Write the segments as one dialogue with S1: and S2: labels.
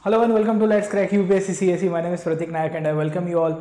S1: Hello and welcome to Let's Crack UPSC CSE. My name is Pratik Nayak and I welcome you all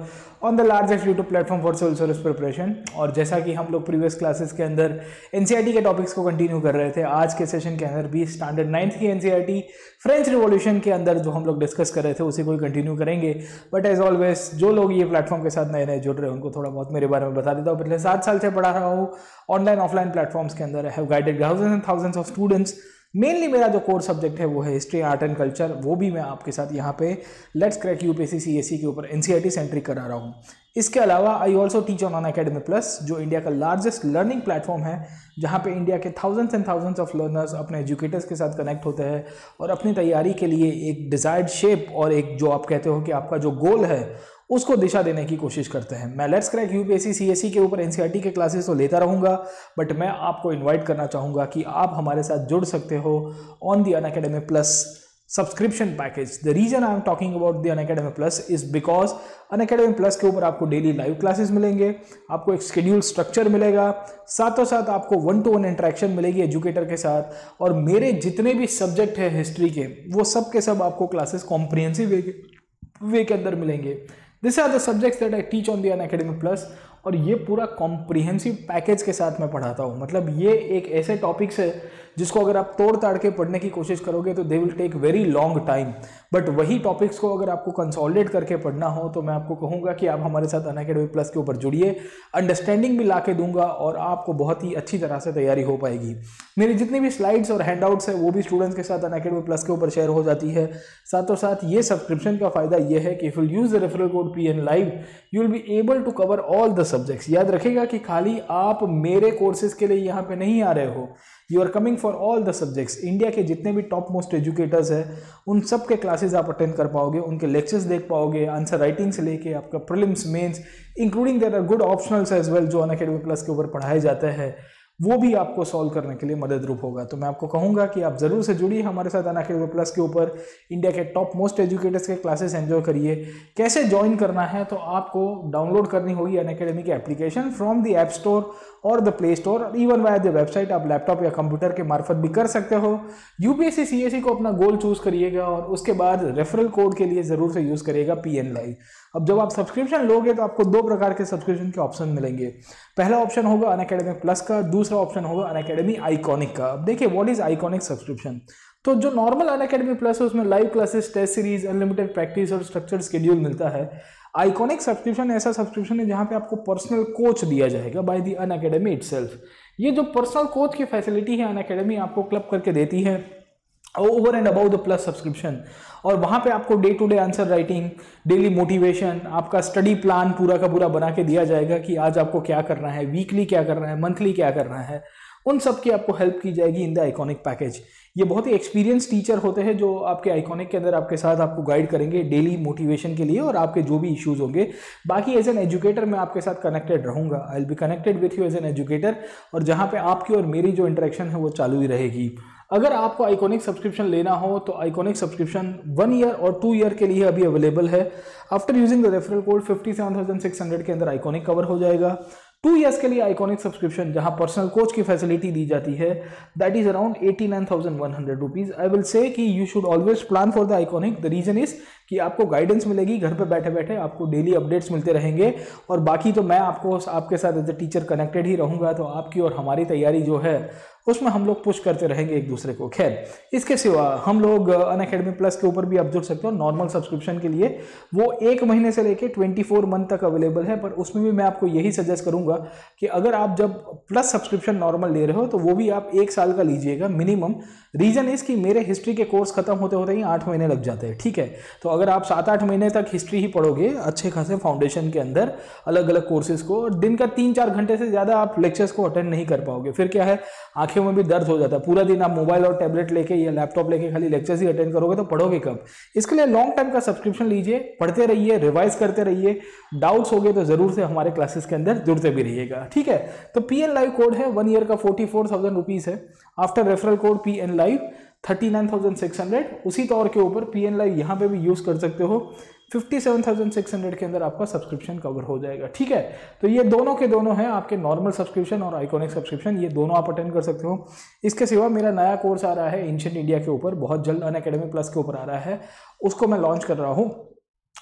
S1: on the largest YouTube platform for civil service preparation. और जैसा कि हम लोग previous classes के अंदर NCERT के topics को continue कर रहे थे, आज के सेशन के अंदर भी स्टैंडर्ड 9th की NCERT फ्रेंच रिवॉल्यूशन के अंदर जो हम लोग डिस्कस कर रहे थे उसी को कंटिन्यू करेंगे. बट एज ऑलवेज जो लोग ये प्लेटफॉर्म के साथ नए नए जुड़ रहे हैं उनको थोड़ा बहुत मेरे बारे में बता देता हूँ. पिछले 7 साल से पढ़ा रहा हूँ ऑनलाइन ऑफलाइन प्लेटफॉर्म्स के अंदर. I have guided thousands and thousands of students. Mainly मेरा जो कोर सब्जेक्ट है वो है हिस्ट्री आर्ट एंड कल्चर. वो भी मैं आपके साथ यहाँ पे लेट्स क्रैक यूपीएससी सीएसई के ऊपर एनसीईआरटी सेंट्रिक करा रहा हूँ. इसके अलावा I also teach on Unacademy plus, जो इंडिया का लार्जेस्ट लर्निंग प्लेटफॉर्म है, जहाँ पे इंडिया के thousands and thousands of learners अपने एजुकेटर्स के साथ कनेक्ट होते हैं और अपनी तैयारी के लिए एक डिजायर्ड शेप और एक जो आप कहते हो कि आपका जो गोल है उसको दिशा देने की कोशिश करते हैं. मैं लेट्स क्रैक यूपीएससी सीएसई के ऊपर एनसीईआरटी के क्लासेस तो लेता रहूँगा, बट मैं आपको इन्वाइट करना चाहूँगा कि आप हमारे साथ जुड़ सकते हो on the Unacademy plus subscription package. The reason I am talking about the Unacademy plus is because Unacademy plus के ऊपर आपको डेली लाइव क्लासेस मिलेंगे, आपको एक शेड्यूल स्ट्रक्चर मिलेगा, साथों साथ आपको 1-to-1 इंटरेक्शन मिलेगी एजुकेटर के साथ, और मेरे जितने भी सब्जेक्ट है हिस्ट्री के वो सब के सब आपको क्लासेस कॉम्प्रिहेंसिव वे के अंदर मिलेंगे. This are the subjects that I teach on the Unacademy plus. और ये पूरा कॉम्प्रिहेंसिव पैकेज के साथ मैं पढ़ाता हूँ. मतलब ये एक ऐसे टॉपिक्स है जिसको अगर आप तोड़ ताड़ के पढ़ने की कोशिश करोगे तो they will take very long time. But वही टॉपिक्स को अगर आपको कंसोलिडेट करके पढ़ना हो तो मैं आपको कहूँगा कि आप हमारे साथ अनअकैडमी प्लस के ऊपर जुड़िए. अंडरस्टैंडिंग भी ला के दूंगा और आपको बहुत ही अच्छी तरह से तैयारी हो पाएगी. मेरी जितनी भी स्लाइड्स और हैंडआउट्स है वो भी स्टूडेंट्स के साथ अनअकैडमी प्लस के ऊपर शेयर हो जाती है. साथों साथ ये सब्सक्रिप्शन का फायदा ये है कि if you use the referral code PN Live you will be able to cover all the subjects. याद रखिएगा कि खाली आप मेरे कोर्सेज के लिए यहाँ पे नहीं आ रहे हो, you are coming for all the subjects. India के जितने भी टॉप मोस्ट एजुकेटर्स हैं उन सब के क्लासेस आप अटेंड कर पाओगे, उनके लेक्चर्स देख पाओगे, आंसर राइटिंग से लेके आपका prelims mains including there are good optionals as well जो अनअकैडमी प्लस के ऊपर पढ़ाए जाते हैं, वो भी आपको सॉल्व करने के लिए मदद रूप होगा. तो मैं आपको कहूंगा कि आप जरूर से जुड़िए हमारे साथ अनअकैडमी प्लस के ऊपर. इंडिया के टॉप मोस्ट एजुकेटर्स के क्लासेस एंजॉय करिए. कैसे ज्वाइन करना है तो आपको डाउनलोड करनी होगी अनअकैडमी की application from the app store और the play store, even via the website. आप लैपटॉप या कंप्यूटर के मार्फत भी कर सकते हो. यूपीएससी सीएसई को अपना गोल चूज करिएगा और उसके बाद रेफरल कोड के लिए जरूर से यूज करिएगा PN Live. अब जब आप सब्सक्रिप्शन लोगे तो आपको 2 प्रकार के सब्सक्रिप्शन के ऑप्शन मिलेंगे. पहला ऑप्शन होगा अनअकैडमी प्लस का, दूसरा ऑप्शन होगा अनअकैडमी आइकॉनिक का. अब देखिए व्हाट इज आइकॉनिक सब्सक्रिप्शन. तो जो नॉर्मल अनअकैडमी प्लस है उसमें live classes, test series, unlimited practice और स्ट्रक्चर्ड शेड्यूल मिलता है. आइकॉनिक सब्सक्रिप्शन ऐसा सब्सक्रिप्शन है जहां पे आपको पर्सनल कोच दिया जाएगा बाय द अनअकैडमी इटसेल्फ. ये जो पर्सनल कोच की फैसिलिटी है अनअकैडमी आपको क्लब करके देती है over and about the plus subscription. और वहाँ पे आपको day to day answer writing, daily motivation, आपका स्टडी प्लान पूरा का पूरा बना के दिया जाएगा कि आज आपको क्या करना है, वीकली क्या करना है, मंथली क्या करना है. उन सब की आपको हेल्प की जाएगी इन द आइकॉनिक पैकेज. ये बहुत ही एक्सपीरियंस टीचर होते हैं जो आपके आइकॉनिक के अंदर आपके साथ आपको गाइड करेंगे डेली मोटिवेशन के लिए और आपके जो भी इश्यूज होंगे. बाकी एज एन एजुकेटर मैं आपके साथ कनेक्टेड रहूँगा. I will be connected with you as an educator, और जहाँ पे आपकी और मेरी जो इंटरेक्शन है वो चालू ही रहेगी. अगर आपको आइकॉनिक सब्सक्रिप्शन लेना हो तो आइकॉनिक सब्सक्रिप्शन 1 ईयर और 2 ईयर के लिए अभी अवेलेबल है. After using the referral code 57,600 के अंदर आइकॉनिक कवर हो जाएगा. 2 ईयर्स के लिए आइकॉनिक सब्सक्रिप्शन जहां पर्सनल कोच की फैसिलिटी दी जाती है that is around 89,100 rupees. I will say कि you should always plan for the iconic. The reason is कि आपको गाइडेंस मिलेगी, घर पे बैठे बैठे आपको डेली अपडेट्स मिलते रहेंगे, और बाकी तो मैं आपको आपके साथ एज ए टीचर कनेक्टेड ही रहूंगा. तो आपकी और हमारी तैयारी जो है उसमें हम लोग पुश करते रहेंगे एक दूसरे को. खैर, इसके सिवा हम लोग अनअकैडमी प्लस के ऊपर भी आप जुड़ सकते हो नॉर्मल सब्सक्रिप्शन के लिए. वो 1 महीने से लेके 24 मंथ तक अवेलेबल है. पर उसमें भी मैं आपको यही सजेस्ट करूंगा कि अगर आप जब प्लस सब्सक्रिप्शन नॉर्मल ले रहे हो तो वो भी आप 1 साल का लीजिएगा मिनिमम. रीजन इज कि मेरे हिस्ट्री के कोर्स खत्म होते होते ही 8 महीने लग जाते हैं. ठीक है, तो अगर आप 7-8 महीने तक हिस्ट्री ही पढ़ोगे अच्छे खासे फाउंडेशन के अंदर अलग अलग कोर्सेज को, और दिन का 3-4 घंटे से ज्यादा आप लेक्चर्स को अटेंड नहीं कर पाओगे. फिर क्या है, आंखें में भी दर्द हो जाता है. पूरा दिन आप मोबाइल और टैबलेट लेके या लैपटॉप लेके खाली लेक्चर्स ही अटेंड करोगे तो पढ़ोगे कब. इसके लिए लॉन्ग टाइम का सब्सक्रिप्शन लीजिए, पढ़ते रहिए, रिवाइज करते रहिए. डाउट्स हो गए तो जरूर से हमारे क्लासेस के अंदर जुड़ते भी रहिएगा. ठीक है, तो PN Live कोड है 1 ईयर का 44,000 रुपीज है. After referral code PN Live 39,600. उसी तौर के ऊपर PN Live यहाँ पे भी यूज कर सकते हो. 57,600 के अंदर आपका सब्सक्रिप्शन कवर हो जाएगा। ठीक है, तो ये दोनों के दोनों हैं, आपके नॉर्मल सब्सक्रिप्शन और आइकॉनिक सब्सक्रिप्शन, ये दोनों आप अटेंड कर सकते हो। इसके सिवा मेरा नया कोर्स आ रहा है एंशिएंट इंडिया के ऊपर, बहुत जल्द अनअकैडमी प्लस के ऊपर आ रहा है, उसको मैं लॉन्च कर रहा हूँ।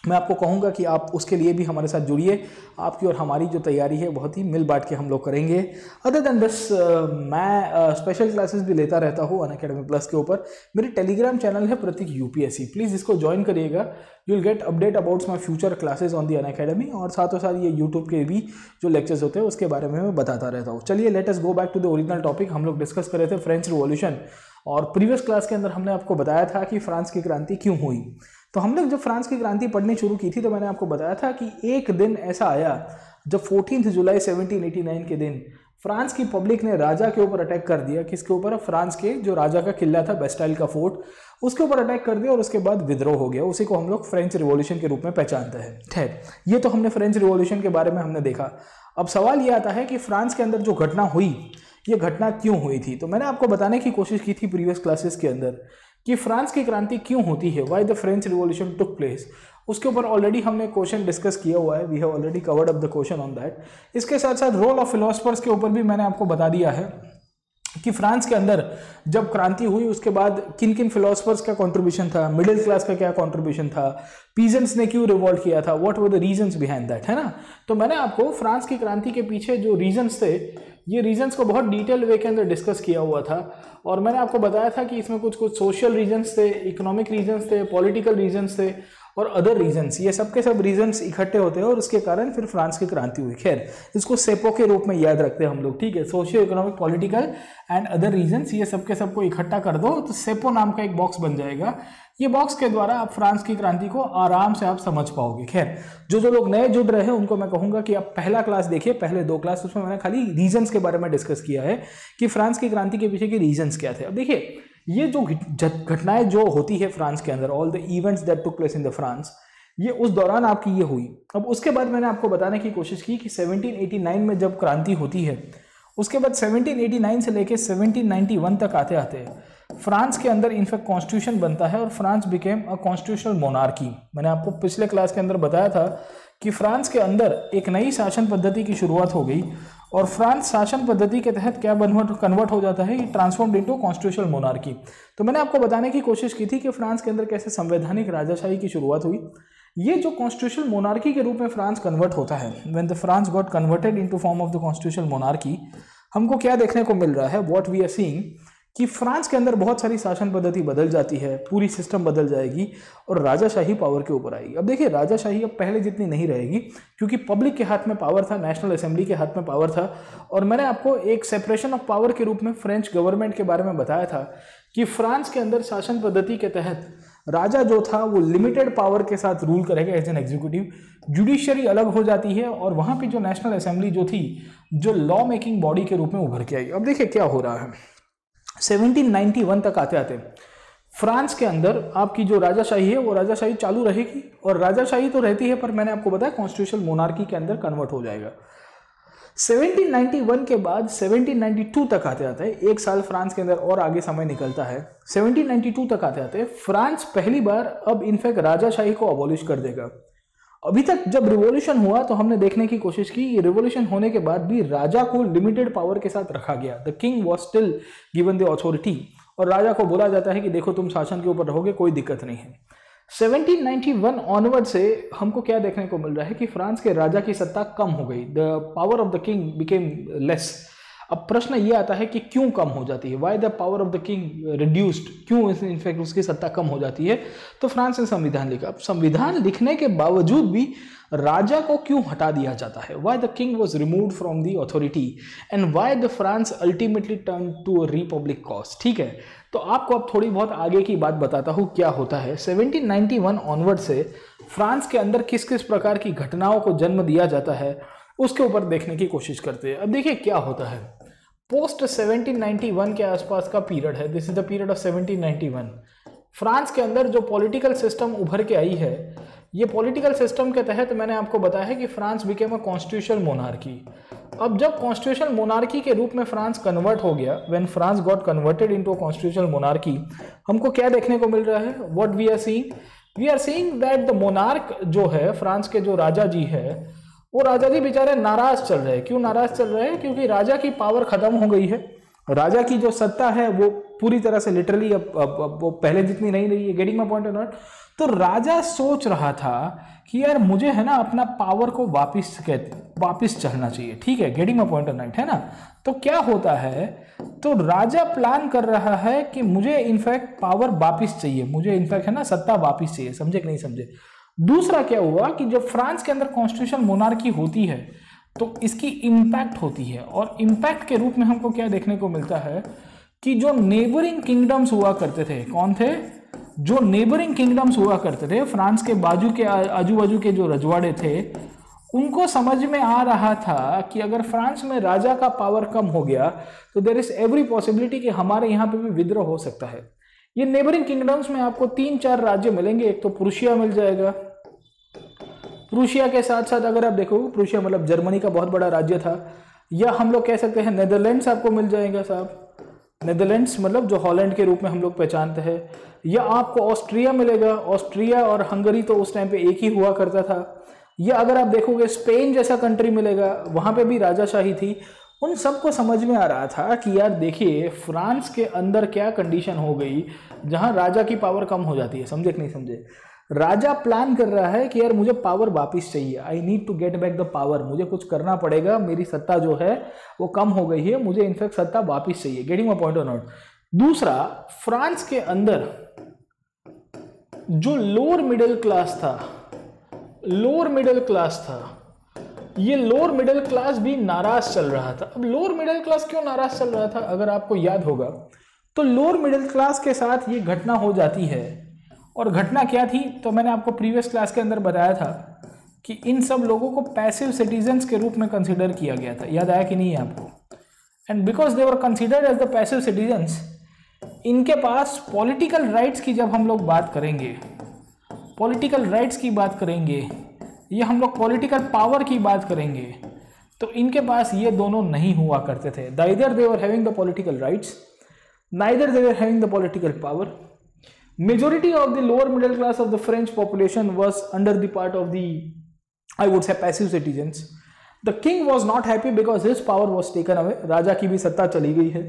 S1: मैं आपको कहूँगा कि आप उसके लिए भी हमारे साथ जुड़िए, आपकी और हमारी जो तैयारी है बहुत ही मिल बांट के हम लोग करेंगे। अदर देन दिस मैं स्पेशल क्लासेस भी लेता रहता हूँ अनअकैडमी प्लस के ऊपर। मेरी टेलीग्राम चैनल है प्रतीक यूपीएससी, प्लीज़ इसको ज्वाइन करिएगा। You will get update about my future classes on the Unacademy, और साथों साथ ये यूट्यूब के भी जो लेक्चर्स होते हैं उसके बारे में मैं बताता रहता हूँ। चलिए let us go back to the original topic. हम लोग डिस्कस कर रहे थे फ्रेंच रिवॉल्यूशन, और प्रीवियस क्लास के अंदर हमने आपको बताया था कि फ्रांस की क्रांति क्यों हुई। तो हम लोग जब फ्रांस की क्रांति पढ़नी शुरू की थी तो मैंने आपको बताया था कि एक दिन ऐसा आया जब 14 जुलाई 1789 के दिन फ्रांस की पब्लिक ने राजा के ऊपर अटैक कर दिया। किसके ऊपर? फ्रांस के जो राजा का किला था बेस्टाइल का फोर्ट, उसके ऊपर अटैक कर दिया, और उसके बाद विद्रोह हो गया। उसी को हम लोग फ्रेंच रिवॉल्यूशन के रूप में पहचानते हैं। खैर, ये तो हमने फ्रेंच रिवॉल्यूशन के बारे में हमने देखा। अब सवाल ये आता है कि फ्रांस के अंदर जो घटना हुई, ये घटना क्यों हुई थी। तो मैंने आपको बताने की कोशिश की थी प्रीवियस क्लासेस के अंदर कि फ्रांस की क्रांति क्यों होती है, why the French revolution took place. उसके ऊपर ऑलरेडी हमने क्वेश्चन डिस्कस किया हुआ है, we have already covered up the question on that. इसके साथ साथ रोल ऑफ फिलोसफर्स के ऊपर भी मैंने आपको बता दिया है कि फ्रांस के अंदर जब क्रांति हुई उसके बाद किन किन फिलोसफर्स का कंट्रीब्यूशन था, मिडिल क्लास का क्या कंट्रीब्यूशन था, पीजेंट्स ने क्यों रिवॉल्ट किया था, what were the reasons behind that, है ना। तो मैंने आपको फ्रांस की क्रांति के पीछे जो रीजंस थे, ये रीजंस को बहुत डिटेल वे के अंदर डिस्कस किया हुआ था, और मैंने आपको बताया था कि इसमें कुछ कुछ सोशल रीजंस थे, इकोनॉमिक रीजंस थे, पॉलिटिकल रीजंस थे, और अदर रीजंस। ये सब के सब रीजंस इकट्ठे होते हैं और उसके कारण फिर फ्रांस की क्रांति हुई। खैर, इसको सेपो के रूप में याद रखते हैं हम लोग। ठीक है, socio economic, political and other reasons, ये सब के सबको इकट्ठा कर दो तो सेपो नाम का एक बॉक्स बन जाएगा। ये बॉक्स के द्वारा आप फ्रांस की क्रांति को आराम से आप समझ पाओगे। खैर, जो लोग नए जुड़ रहे हैं उनको मैं कहूंगा कि आप पहला क्लास देखिए, पहले 2 क्लास, उसमें मैंने खाली रीजंस के बारे में डिस्कस किया है कि फ्रांस की क्रांति के पीछे के रीजंस क्या थे। अब देखिए, ये जो घटनाएं जो होती है फ्रांस के अंदर, all the events that took place in the France, ये उस दौरान आपकी ये हुई। अब उसके बाद मैंने आपको बताने की कोशिश की कि 1789 में जब क्रांति होती है, उसके बाद 1789 से लेके 1791 तक आते आते फ्रांस के अंदर इनफैक्ट कॉन्स्टिट्यूशन बनता है और France became a constitutional monarchy. मैंने आपको पिछले क्लास के अंदर बताया था कि फ्रांस के अंदर एक नई शासन पद्धति की शुरुआत हो गई, और फ्रांस शासन पद्धति के तहत क्या कन्वर्ट हो जाता है, ये ट्रांसफॉर्म्ड इनटू कॉन्स्टिट्यूशनल मोनार्की। तो मैंने आपको बताने की कोशिश की थी कि फ्रांस के अंदर कैसे संवैधानिक राजाशाही की शुरुआत हुई। ये जो कॉन्स्टिट्यूशनल मोनार्की के रूप में फ्रांस कन्वर्ट होता है, when the France got converted into form of the constitutional monarchy, हमको क्या देखने को मिल रहा है, व्हाट वी आर सीइंग, कि फ्रांस के अंदर बहुत सारी शासन पद्धति बदल जाती है, पूरी सिस्टम बदल जाएगी और राजाशाही पावर के ऊपर आएगी। अब देखिए, राजाशाही अब पहले जितनी नहीं रहेगी, क्योंकि पब्लिक के हाथ में पावर था, नेशनल असेंबली के हाथ में पावर था। और मैंने आपको एक सेपरेशन ऑफ पावर के रूप में फ्रेंच गवर्नमेंट के बारे में बताया था कि फ्रांस के अंदर शासन पद्धति के तहत राजा जो था वो लिमिटेड पावर के साथ रूल करेगा एज एन एग्जीक्यूटिव, जुडिशरी अलग हो जाती है, और वहाँ पे जो नेशनल असेंबली जो थी, जो लॉ मेकिंग बॉडी के रूप में उभर के आई। अब देखिए क्या हो रहा है, 1791 तक आते आते फ्रांस के अंदर आपकी जो राजाशाही है वो राजाशाही चालू रहेगी, और राजाशाही तो रहती है पर मैंने आपको बताया कॉन्स्टिट्यूशनल मोनार्की के अंदर कन्वर्ट हो जाएगा। 1791 के बाद 1792 तक आते आते, एक साल फ्रांस के अंदर और आगे समय निकलता है, 1792 तक आते आते फ्रांस पहली बार अब इनफैक्ट राजाशाही को अबॉलिश कर देगा। अभी तक जब रिवॉल्यूशन हुआ तो हमने देखने की कोशिश की, ये रिवॉल्यूशन होने के बाद भी राजा को लिमिटेड पावर के साथ रखा गया। The king was still given the authority, और राजा को बोला जाता है कि देखो तुम शासन के ऊपर रहोगे, कोई दिक्कत नहीं है। 1791 ऑनवर्ड से हमको क्या देखने को मिल रहा है कि फ्रांस के राजा की सत्ता कम हो गई, the power of the king became less. अब प्रश्न ये आता है कि क्यों कम हो जाती है, why the power of the king reduced, क्यों इनफैक्ट उसकी सत्ता कम हो जाती है। तो फ्रांस ने संविधान लिखा। अब संविधान लिखने के बावजूद भी राजा को क्यों हटा दिया जाता है, why the king was removed from the authority, and why the France ultimately turn to a republic cause. ठीक है, तो आपको अब थोड़ी बहुत आगे की बात बताता हूँ क्या होता है। 1791 ऑनवर्ड से फ्रांस के अंदर किस किस प्रकार की घटनाओं को जन्म दिया जाता है, उसके ऊपर देखने की कोशिश करते हैं। अब देखिए क्या होता है, पोस्ट 1791 के आसपास का पीरियड है, this is the period of 1791। France के अंदर जो पॉलिटिकल सिस्टम उभर के आई है, ये पॉलिटिकल सिस्टम के तहत मैंने आपको बताया है कि France became a constitutional monarchy. अब जब कॉन्स्टिट्यूशनल मोनार्की के रूप में फ्रांस कन्वर्ट हो गया, when France got converted into a constitutional monarchy, हमको क्या देखने को मिल रहा है, what we are seeing, we are seeing that the monarch जो है, फ्रांस के जो राजा जी है, वो राजा जी बेचारे नाराज चल रहे हैं। क्यों नाराज चल रहे हैं? क्योंकि राजा की पावर खत्म हो गई है, राजा की जो सत्ता है वो पूरी तरह से लिटरली अब वो पहले जितनी नहीं रही है। गेटिंग माय पॉइंट और नॉट? तो राजा सोच रहा था कि यार मुझे है ना अपना पावर को वापिस चढ़ना चाहिए, ठीक है, गेटिंग माय पॉइंट और नॉट, है ना। तो क्या होता है, तो राजा प्लान कर रहा है कि मुझे इनफैक्ट पावर वापिस चाहिए, मुझे इनफैक्ट है ना सत्ता वापिस चाहिए। समझे कि नहीं समझे? दूसरा क्या हुआ कि जब फ्रांस के अंदर कॉन्स्टिट्यूशन मोनार्की होती है तो इसकी इम्पैक्ट होती है, और इम्पैक्ट के रूप में हमको क्या देखने को मिलता है कि जो नेबरिंग किंगडम्स हुआ करते थे, कौन थे? जो नेबरिंग किंगडम्स हुआ करते थे, फ्रांस के आजू बाजू के जो रजवाड़े थे, उनको समझ में आ रहा था कि अगर फ्रांस में राजा का पावर कम हो गया तो देयर इज एवरी पॉसिबिलिटी कि हमारे यहाँ पे भी विद्रोह हो सकता है। ये नेबरिंग किंगडम्स में आपको 3-4 राज्य मिलेंगे। एक तो प्रूशिया मिल जाएगा, प्रूशिया के साथ साथ अगर आप देखो, प्रूशिया मतलब जर्मनी का बहुत बड़ा राज्य था, या हम लोग कह सकते हैं नेदरलैंड्स आपको मिल जाएगा साहब, नेदरलैंड्स मतलब जो हॉलैंड के रूप में हम लोग पहचानते हैं, या आपको ऑस्ट्रिया मिलेगा। ऑस्ट्रिया और हंगरी तो उस टाइम पे एक ही हुआ करता था। या अगर आप देखोगे स्पेन जैसा कंट्री मिलेगा, वहां पे भी राजाशाही थी। उन सबको समझ में आ रहा था कि यार देखिए फ्रांस के अंदर क्या कंडीशन हो गई जहां राजा की पावर कम हो जाती है। समझे कि नहीं समझे? राजा प्लान कर रहा है कि यार मुझे पावर वापिस चाहिए, I need to get back the power, मुझे कुछ करना पड़ेगा, मेरी सत्ता जो है वो कम हो गई है, मुझे इनफैक्ट सत्ता वापिस चाहिए। गेटिंग माय पॉइंट और नॉट? दूसरा, फ्रांस के अंदर जो लोअर मिडिल क्लास था, ये लोअर मिडिल क्लास भी नाराज चल रहा था। अब लोअर मिडिल क्लास क्यों नाराज चल रहा था? अगर आपको याद होगा तो लोअर मिडिल क्लास के साथ ये घटना हो जाती है, और घटना क्या थी तो मैंने आपको प्रीवियस क्लास के अंदर बताया था कि इन सब लोगों को पैसिव सिटीजन्स के रूप में कंसीडर किया गया था। याद आया कि नहीं है आपको? And because they were considered as the passive citizens, इनके पास पॉलिटिकल राइट्स की जब हम लोग बात करेंगे, पॉलिटिकल राइट्स की बात करेंगे, या हम लोग पॉलिटिकल पावर की बात करेंगे, तो इनके पास ये दोनों नहीं हुआ करते थे। Neither they were having the political rights, neither they were having the political power. Majority of the lower middle class of the French population was under the part of the, I would say, passive citizens. The king was not happy because his power was taken away. राजा की भी सत्ता चली गई है।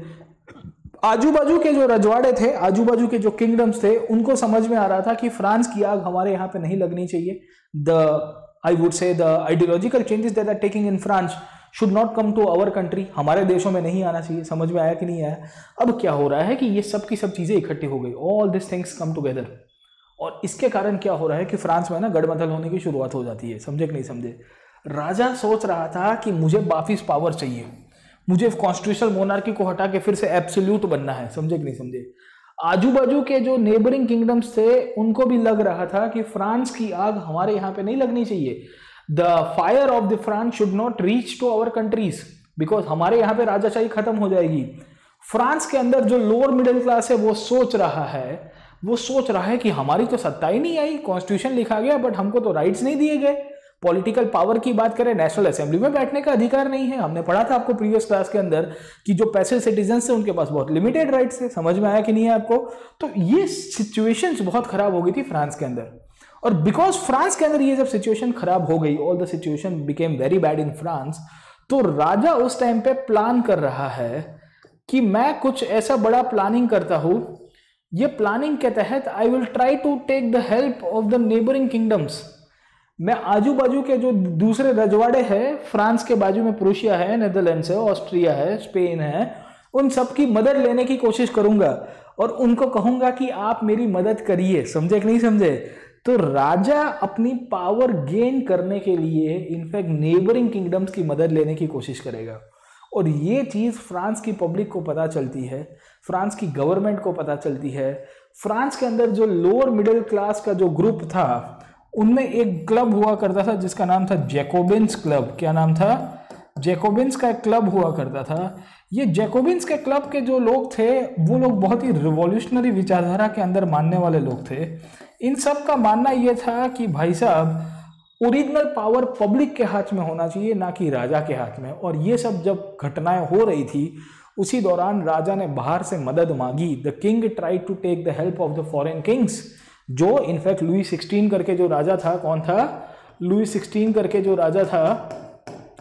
S1: आजू बाजू के जो रजवाड़े थे, आजू बाजू के जो किंगडम्स थे, उनको समझ में आ रहा था कि फ्रांस की आग हमारे यहाँ पे नहीं लगनी चाहिए। I would say the ideological changes that are taking in France should not come to our country, हमारे देशों में नहीं आना चाहिए। समझ में आया कि नहीं आया? अब क्या हो रहा है कि ये सब की सब चीजें इकट्ठी हो गई, all this things come together, और इसके कारण क्या हो रहा है कि फ्रांस में ना गड़बड़ होने की शुरुआत हो जाती है। समझे कि नहीं समझे? राजा सोच रहा था कि मुझे वापिस पावर चाहिए, मुझे कॉन्स्टिट्यूशनल मोनार्की को हटा के फिर से एब्सोल्यूट बनना है। समझे कि नहीं समझे? आजू बाजू के जो नेबरिंग किंगडम्स थे उनको भी लग रहा था कि फ्रांस की आग हमारे यहाँ पे नहीं लगनी चाहिए, the fire of the France should not reach to our countries, because हमारे यहाँ पे राजाशाही खत्म हो जाएगी। फ्रांस के अंदर जो लोअर मिडिल क्लास है वो सोच रहा है कि हमारी तो सत्ता ही नहीं आई, कॉन्स्टिट्यूशन लिखा गया बट हमको तो राइट्स नहीं दिए गए। पॉलिटिकल पावर की बात करें, नेशनल असेंबली में बैठने का अधिकार नहीं है। हमने पढ़ा था आपको प्रीवियस क्लास के अंदर कि जो पैसिव सिटीजन्स थे उनके पास बहुत लिमिटेड राइट्स थे। समझ में आया कि नहीं है आपको? तो ये सिचुएशंस बहुत खराब हो गई थी फ्रांस के अंदर, और बिकॉज फ्रांस के अंदर ये जब सिचुएशन खराब हो गई, all the situation became very bad in France, तो राजा उस टाइम पे प्लान कर रहा है कि मैं कुछ ऐसा बड़ा प्लानिंग करता हूं, ये प्लानिंग के तहत I will try to take the help of the neighbouring kingdoms. मैं आजू बाजू के जो दूसरे रजवाड़े हैं, फ्रांस के बाजू में प्रूशिया है, नेदरलैंड्स है, ऑस्ट्रिया है, स्पेन है, उन सब की मदद लेने की कोशिश करूंगा और उनको कहूंगा कि आप मेरी मदद करिए। समझे कि नहीं समझे? तो राजा अपनी पावर गेन करने के लिए इनफैक्ट नेबरिंग किंगडम्स की मदद लेने की कोशिश करेगा, और ये चीज फ्रांस की पब्लिक को पता चलती है, फ्रांस की गवर्नमेंट को पता चलती है। फ्रांस के अंदर जो लोअर मिडिल क्लास का जो ग्रुप था उनमें एक क्लब हुआ करता था जिसका नाम था जैकोबिन्स क्लब। क्या नाम था? जैकोबिन्स का एक क्लब हुआ करता था। ये जैकोबिन्स के क्लब के जो लोग थे वो लोग बहुत ही रिवॉल्यूशनरी विचारधारा के अंदर मानने वाले लोग थे। इन सब का मानना यह था कि भाई साहब ओरिजिनल पावर पब्लिक के हाथ में होना चाहिए, ना कि राजा के हाथ में। और ये सब जब घटनाएं हो रही थी उसी दौरान राजा ने बाहर से मदद मांगी। The king try to take the help of the foreign kings जो इनफैक्ट लुई 16 करके जो राजा था, कौन था, लुई 16 करके जो राजा था,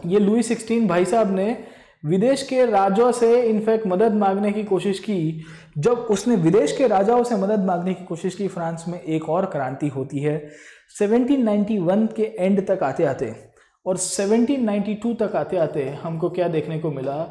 S1: ये लुई 16 भाई साहब ने विदेश के राजाओं से इनफैक्ट मदद मांगने की कोशिश की। जब उसने विदेश के राजाओं से मदद मांगने की कोशिश की, फ्रांस में एक और क्रांति होती है 1791 के एंड तक आते आते, और 1792 तक आते आते हमको क्या देखने को मिला,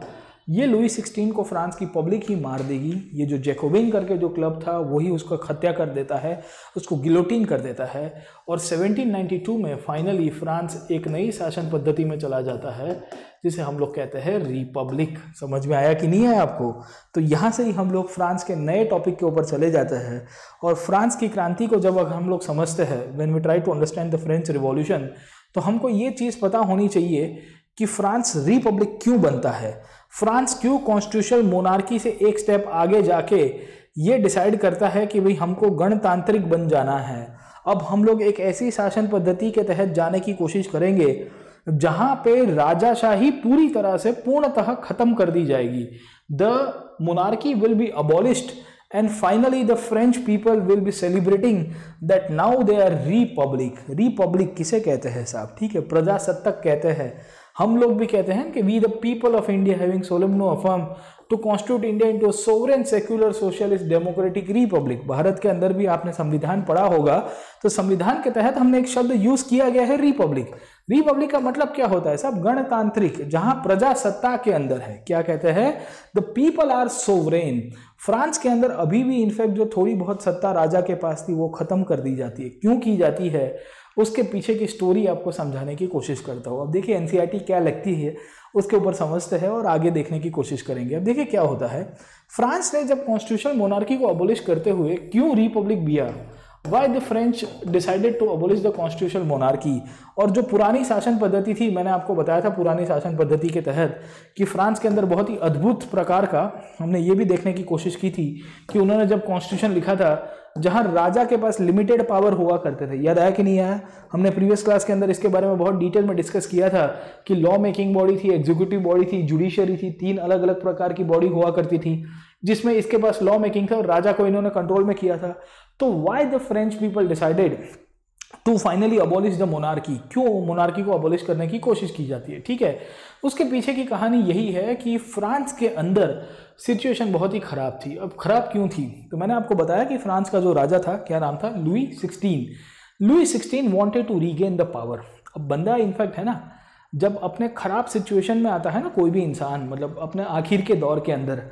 S1: ये लुई 16 को फ्रांस की पब्लिक ही मार देगी। ये जो जैकोबिन करके जो क्लब था वही उसको हत्या कर देता है, उसको गिलोटिन कर देता है, और 1792 में फाइनली फ्रांस एक नई शासन पद्धति में चला जाता है जिसे हम लोग कहते हैं रिपब्लिक। समझ में आया कि नहीं आया आपको? तो यहाँ से ही हम लोग फ्रांस के नए टॉपिक के ऊपर चले जाते हैं। और फ्रांस की क्रांति को जब हम लोग समझते हैं, when we try to understand the French revolution, तो हमको ये चीज़ पता होनी चाहिए कि फ्रांस रिपब्लिक क्यों बनता है, फ्रांस क्यों कॉन्स्टिट्यूशनल मोनार्की से एक स्टेप आगे जाके ये डिसाइड करता है कि भाई हमको गणतांत्रिक बन जाना है। अब हम लोग एक ऐसी शासन पद्धति के तहत जाने की कोशिश करेंगे जहां पे राजाशाही पूरी तरह से पूर्णतः खत्म कर दी जाएगी। The monarchy will be abolished and finally the French people will be celebrating that now they are republic। Republic किसे कहते हैं साहब? ठीक है, प्रजासत्ताक कहते हैं। हम लोग भी कहते हैं कि we the people of India having सोlemnly affirm to constitute India into sovereign secular socialist democratic republic. Bharat के अंदर भी आपने संविधान पढ़ा होगा, तो संविधान के तहत हमने एक शब्द यूज किया गया है रिपब्लिक। रिपब्लिक का मतलब क्या होता है साहब? गणतांत्रिक, जहां प्रजासत्ता के अंदर है। क्या कहते हैं? The people are sovereign. France के अंदर अभी भी इनफैक्ट जो थोड़ी बहुत सत्ता राजा के पास थी वो खत्म कर दी जाती है। क्यों की जाती है, उसके पीछे की स्टोरी आपको समझाने की कोशिश करता हूँ। अब देखिए एनसीईआरटी क्या लगती है उसके ऊपर समझते हैं और आगे देखने की कोशिश करेंगे। अब देखिए क्या होता है, फ्रांस ने जब कॉन्स्टिट्यूशनल मोनार्की को अबोलिश करते हुए क्यों रिपब्लिक दिया, why the French decided to abolish the constitutional monarchy. और जो पुरानी शासन पद्धति थी, मैंने आपको बताया था पुरानी शासन पद्धति के तहत कि फ्रांस के अंदर बहुत ही अद्भुत प्रकार का हमने ये भी देखने की कोशिश की थी कि उन्होंने जब कॉन्स्टिट्यूशन लिखा था जहां राजा के पास लिमिटेड पावर हुआ करते थे। याद आया कि नहीं आया? हमने प्रीवियस क्लास के अंदर इसके बारे में बहुत डिटेल में डिस्कस किया था कि लॉ मेकिंग बॉडी थी, एग्जीक्यूटिव बॉडी थी, जुडिशियरी थी, 3 अलग अलग प्रकार की बॉडी हुआ करती थी जिसमें इसके पास लॉ मेकिंग था और राजा को इन्होंने कंट्रोल में किया था। तो why the French people decided to finally abolish the monarchy? क्यों मोनार्की को अबॉलिश करने की कोशिश की जाती है? ठीक है, उसके पीछे की कहानी यही है कि फ्रांस के अंदर सिचुएशन बहुत ही खराब थी। अब खराब क्यों थी? तो मैंने आपको बताया कि फ्रांस का जो राजा था, क्या नाम था, Louis 16। Louis 16 wanted to regain the power. अब बंदा इनफैक्ट है ना, जब अपने खराब सिचुएशन में आता है ना कोई भी इंसान, मतलब अपने आखिर के दौर के अंदर,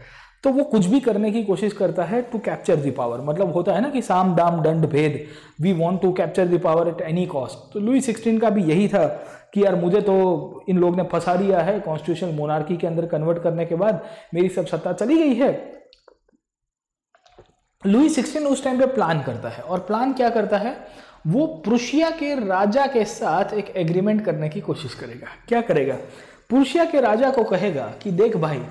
S1: तो वो कुछ भी करने की कोशिश करता है टू कैप्चर द पावर। मतलब होता है ना कि साम दाम दंड भेद, we want to capture the power at any cost. तो लुई 16 का भी यही था कि यार मुझे तो इन लोग ने फंसा दिया है, कॉन्स्टिट्यूशनल मोनार्की के अंदर कन्वर्ट करने के बाद मेरी सब सत्ता चली गई है। लुई 16 उस टाइम पे प्लान करता है, और प्लान क्या करता है, वो प्रुशिया के राजा के साथ एक एग्रीमेंट करने की कोशिश करेगा। क्या करेगा? प्रुशिया के राजा को कहेगा कि देख भाई,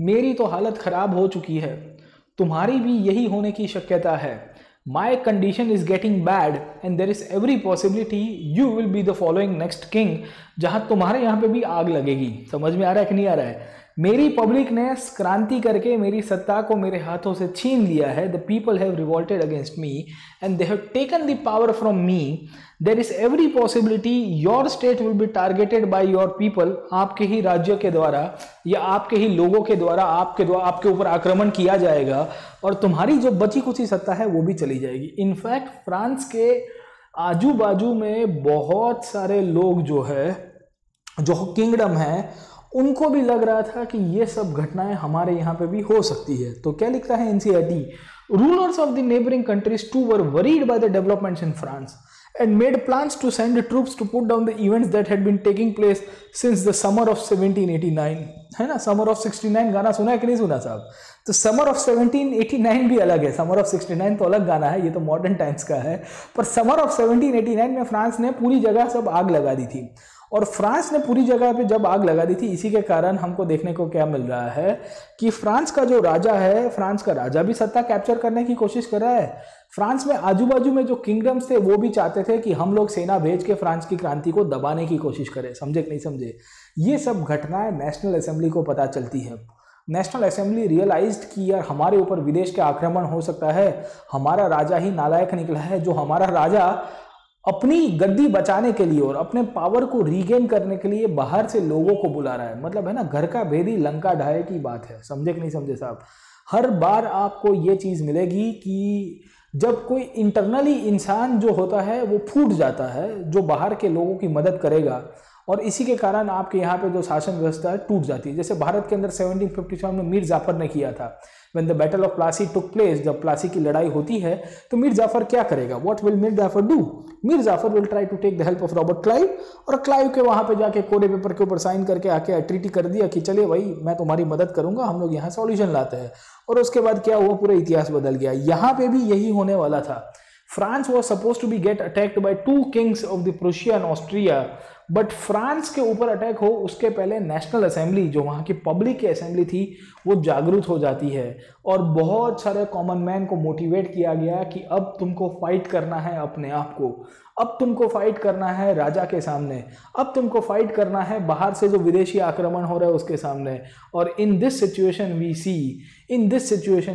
S1: मेरी तो हालत खराब हो चुकी है, तुम्हारी भी यही होने की शक्यता है। My condition is getting bad and there is every possibility you will be the following next king. जहां तुम्हारे यहां पे भी आग लगेगी। समझ में आ रहा है कि नहीं आ रहा है? मेरी पब्लिक ने क्रांति करके मेरी सत्ता को मेरे हाथों से छीन लिया है। The people have revolted against me and they have taken the power from me. There is every possibility your state will be targeted by your people. आपके ही राज्य के द्वारा या आपके ही लोगों के द्वारा आपके ऊपर आक्रमण किया जाएगा और तुम्हारी जो बची कुची सत्ता है वो भी चली जाएगी। इनफैक्ट फ्रांस के आजू बाजू में बहुत सारे लोग जो किंगडम है उनको भी लग रहा था कि ये सब घटनाएं हमारे यहाँ पे भी हो सकती है। तो क्या लिखता है NCERT? Rulers of the neighbouring countries to were worried by the developments in France and made plans to send troops to put down the events that had been taking place since the summer of 1789। है ना, summer of 69 गाना सुना है कि नहीं सुना साहब? तो समर ऑफ 1789 भी अलग है, समर ऑफ 69 तो अलग गाना है, ये तो मॉडर्न टाइम्स का है। पर समर ऑफ 1789 में फ्रांस ने पूरी जगह सब आग लगा दी थी। और फ्रांस ने पूरी जगह पे जब आग लगा दी थी, इसी के कारण हमको देखने को क्या मिल रहा है कि फ्रांस का जो राजा है, फ्रांस का राजा भी सत्ता कैप्चर करने की कोशिश कर रहा है। फ्रांस में आजू बाजू में जो किंगडम्स थे वो भी चाहते थे कि हम लोग सेना भेज के फ्रांस की क्रांति को दबाने की कोशिश करें। समझे कि नहीं समझे? ये सब घटनाएं नेशनल असेंबली को पता चलती है। नेशनल असेंबली रियलाइज्ड कि यार हमारे ऊपर विदेश के आक्रमण हो सकता है, हमारा राजा ही नालायक निकला है, जो हमारा राजा अपनी गद्दी बचाने के लिए और अपने पावर को रीगेन करने के लिए बाहर से लोगों को बुला रहा है। मतलब है ना, घर का भेदी लंका ढाए की बात है, समझे कि नहीं समझे साहब। हर बार आपको ये चीज़ मिलेगी कि जब कोई इंटरनली इंसान जो होता है वो फूट जाता है, जो बाहर के लोगों की मदद करेगा, और इसी के कारण आपके यहाँ पे जो शासन व्यवस्था है टूट जाती है। जैसे भारत के अंदर 1757 में मीर जाफर ने किया था। When the battle of Plassey took place, जब प्लासी की लड़ाई होती है तो मीर जाफर क्या करेगा? What will Mir Jafar do? Mir Jafar will try to take the help of Robert Clive, और क्लाइव के वहाँ पे जाके कोरे पेपर के ऊपर साइन करके आके ट्रीटी कर दिया कि चलिए भाई मैं तुम्हारी मदद करूंगा, हम लोग यहाँ सॉल्यूशन लाते हैं। और उसके बाद क्या हुआ, पूरा इतिहास बदल गया। यहाँ पे भी यही होने वाला था। France was supposed to be get attacked by two kings of the Prussia and Austria, but France के ऊपर अटैक हो उसके पहले नेशनल असेंबली, जो वहाँ की पब्लिक की असेंबली थी, वो जागरूक हो जाती है और बहुत सारे कॉमन मैन को मोटिवेट किया गया कि अब तुमको फाइट करना है अपने आप को, अब तुमको फाइट करना है राजा के सामने, अब तुमको फाइट करना है बाहर से जो विदेशी आक्रमण हो रहा है उसके सामने। और in this situation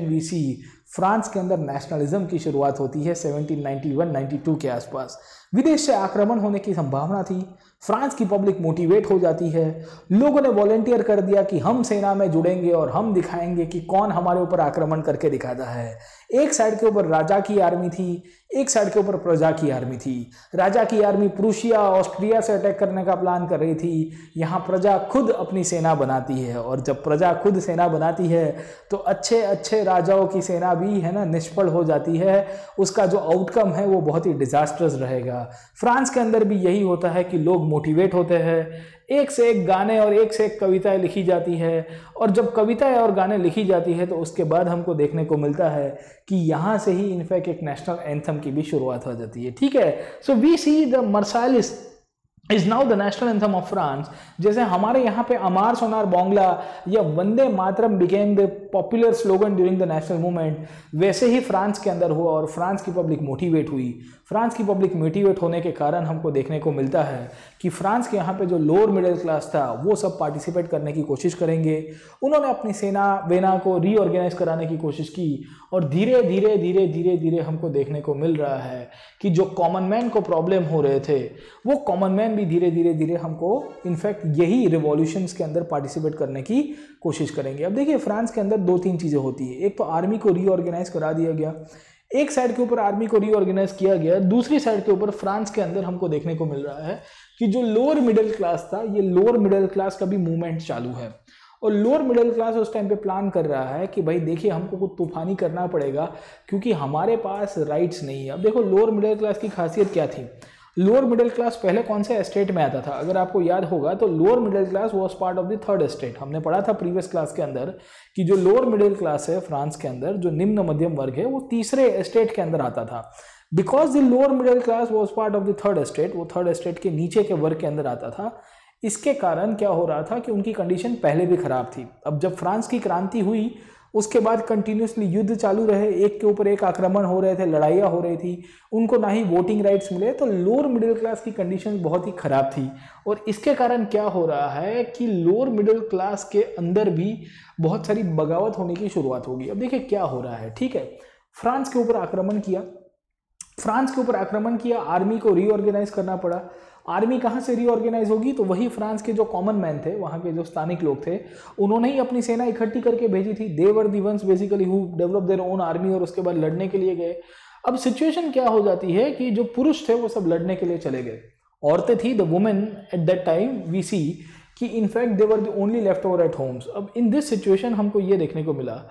S1: we see France के अंदर नेशनलिज्म की शुरुआत होती है 1791-92 के आसपास। विदेश से आक्रमण होने की संभावना थी, फ्रांस की पब्लिक मोटिवेट हो जाती है, लोगों ने वॉलंटियर कर दिया कि हम सेना में जुड़ेंगे और हम दिखाएंगे कि कौन हमारे ऊपर आक्रमण करके दिखाता है। एक साइड के ऊपर राजा की आर्मी थी, एक साइड के ऊपर प्रजा की आर्मी थी। राजा की आर्मी प्रूशिया ऑस्ट्रिया से अटैक करने का प्लान कर रही थी, यहाँ प्रजा खुद अपनी सेना बनाती है, और जब प्रजा खुद सेना बनाती है तो अच्छे अच्छे राजाओं की सेना भी है ना निष्फल हो जाती है, उसका जो आउटकम है वो बहुत ही डिजास्टर्स रहेगा। फ्रांस के अंदर भी यही होता है कि लोग मोटिवेट होते हैं, एक से एक गाने और एक से एक कविताएं लिखी जाती है, और जब कविताएं और गाने लिखी जाती है तो उसके बाद हमको देखने को मिलता है कि यहाँ से ही इनफैक्ट एक नेशनल एंथम की भी शुरुआत हो जाती है। ठीक है, so we see the Marseillaise is now the national anthem of France. जैसे हमारे यहाँ पे अमार सोनार बांग्ला या Vande Mataram became the popular slogan during the national movement, वैसे ही फ्रांस के अंदर हुआ और फ्रांस की पब्लिक मोटिवेट हुई। फ्रांस की पब्लिक मोटिवेट होने के कारण हमको देखने को मिलता है कि फ्रांस के यहाँ पे जो लोअर मिडिल क्लास था वो सब पार्टिसिपेट करने की कोशिश करेंगे। उन्होंने अपनी सेना वेना को रीऑर्गेनाइज कराने की कोशिश की, और धीरे धीरे धीरे धीरे धीरे हमको देखने को मिल रहा है कि जो कॉमन मैन को प्रॉब्लम हो रहे थे वो कॉमन मैन भी धीरे धीरे धीरे हमको इनफैक्ट यही रिवॉल्यूशंस के अंदर पार्टिसिपेट करने की कोशिश करेंगे। अब देखिए फ्रांस के अंदर दो तीन चीज़ें होती है। एक तो आर्मी को रीऑर्गेनाइज करा दिया गया, एक साइड के ऊपर आर्मी को रीऑर्गेनाइज किया गया, दूसरी साइड के ऊपर फ्रांस के अंदर हमको देखने को मिल रहा है कि जो लोअर मिडिल क्लास था, ये लोअर मिडिल क्लास का भी मूवमेंट चालू है। और लोअर मिडिल क्लास उस टाइम पे प्लान कर रहा है कि भाई देखिए हमको कुछ तूफानी करना पड़ेगा क्योंकि हमारे पास राइट्स नहीं है। अब देखो लोअर मिडिल क्लास की खासियत क्या थी। लोअर मिडिल क्लास पहले कौन से एस्टेट में आता था, अगर आपको याद होगा तो lower middle class was part of the third estate. हमने पढ़ा था प्रीवियस क्लास के अंदर कि जो लोअर मिडिल क्लास है फ्रांस के अंदर, जो निम्न मध्यम वर्ग है, वो तीसरे एस्टेट के अंदर आता था। Because the lower middle class was part of the third estate, वो थर्ड एस्टेट के नीचे के वर्ग के अंदर आता था। इसके कारण क्या हो रहा था कि उनकी कंडीशन पहले भी खराब थी। अब जब फ्रांस की क्रांति हुई उसके बाद कंटिन्यूसली युद्ध चालू रहे, एक के ऊपर एक आक्रमण हो रहे थे, लड़ाइयाँ हो रही थी, उनको ना ही वोटिंग राइट्स मिले, तो लोअर मिडिल क्लास की कंडीशन बहुत ही खराब थी। और इसके कारण क्या हो रहा है कि लोअर मिडिल क्लास के अंदर भी बहुत सारी बगावत होने की शुरुआत होगी। अब देखिए क्या हो रहा है। ठीक है, फ्रांस के ऊपर आक्रमण किया, आर्मी को रीऑर्गेनाइज करना पड़ा। आर्मी कहाँ से रीऑर्गेनाइज होगी, तो वही फ्रांस के जो कॉमन मैन थे, वहाँ के जो स्थानिक लोग थे, उन्होंने ही अपनी सेना इकट्ठी करके भेजी थी। They were the ones basically who develop their own army, और उसके बाद लड़ने के लिए गए। अब सिचुएशन क्या हो जाती है कि जो पुरुष थे वो सब लड़ने के लिए चले गए, औरतें थी, the women at that time we see कि in fact they were the only left over at homes. अब इन दिस सिचुएशन हमको ये देखने को मिला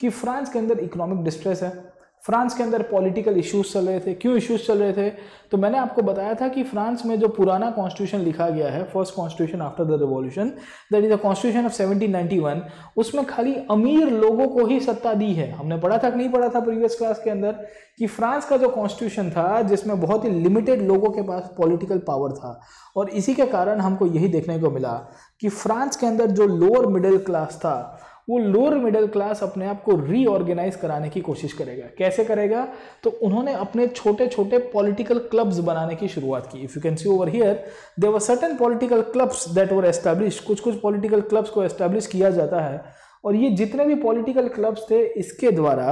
S1: कि फ्रांस के अंदर इकोनॉमिक डिस्ट्रेस है, फ्रांस के अंदर पॉलिटिकल इश्यूज चल रहे थे। क्यों इश्यूज चल रहे थे, तो मैंने आपको बताया था कि फ्रांस में जो पुराना कॉन्स्टिट्यूशन लिखा गया है, first constitution after the revolution, that is the constitution of 1791, उसमें खाली अमीर लोगों को ही सत्ता दी है। हमने पढ़ा था कि नहीं पढ़ा था प्रीवियस क्लास के अंदर कि फ्रांस का जो कॉन्स्टिट्यूशन था जिसमें बहुत ही लिमिटेड लोगों के पास पॉलिटिकल पावर था, और इसी के कारण हमको यही देखने को मिला कि फ्रांस के अंदर जो लोअर मिडिल क्लास था वो लोअर मिडिल क्लास अपने आप को रीऑर्गेनाइज कराने की कोशिश करेगा। कैसे करेगा, तो उन्होंने अपने छोटे छोटे पॉलिटिकल क्लब्स बनाने की शुरुआत की। If you can see over here there were certain political clubs that were established. कुछ पॉलिटिकल क्लब्स को एस्टैब्लिश किया जाता है और ये जितने भी पॉलिटिकल क्लब्स थे इसके द्वारा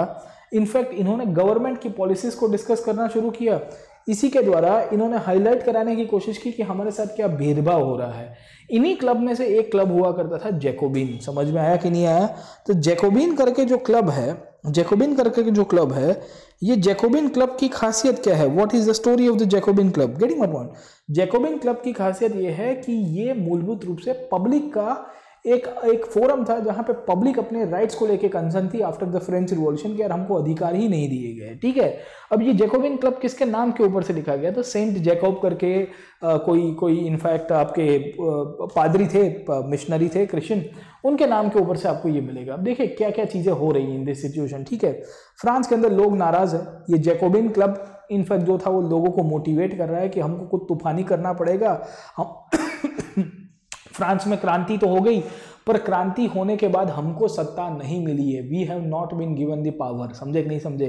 S1: इनफैक्ट इन्होंने गवर्नमेंट की पॉलिसीज को डिस्कस करना शुरू किया। इसी के द्वारा इन्होंने हाईलाइट कराने की कोशिश की कि हमारे साथ क्या भेदभाव हो रहा है। इन्हीं क्लब में से एक क्लब हुआ करता था जैकोबिन। समझ में आया कि नहीं आया? तो जैकोबिन करके जो क्लब है, जैकोबिन करके जो क्लब है, ये जैकोबिन क्लब की खासियत क्या है? What is the story of the Jacobin club? Getting my point? Jacobin club की खासियत ये है कि ये मूलभूत रूप से पब्लिक का एक फोरम था जहां पे पब्लिक अपने राइट्स को लेके कंसर्न थी आफ्टर द फ्रेंच रिवॉल्यूशन के यार हमको अधिकार ही नहीं दिए गए। ठीक है, अब ये जैकोबिन क्लब किसके नाम के ऊपर से लिखा गया? तो सेंट जैकोब करके कोई इनफैक्ट आपके पादरी थे, मिशनरी थे, क्रिश्चियन, उनके नाम के ऊपर से आपको ये मिलेगा। अब देखिए क्या क्या चीजें हो रही हैं इन दिस सिचुएशन। ठीक है, फ्रांस के अंदर लोग नाराज है। ये जैकोबिन क्लब इनफैक्ट जो था वो लोगों को मोटिवेट कर रहा है कि हमको कुछ तूफानी करना पड़ेगा। हम फ्रांस में क्रांति तो हो गई, पर क्रांति होने के बाद हमको सत्ता नहीं मिली है। We have not been given the power. समझे कि नहीं समझे?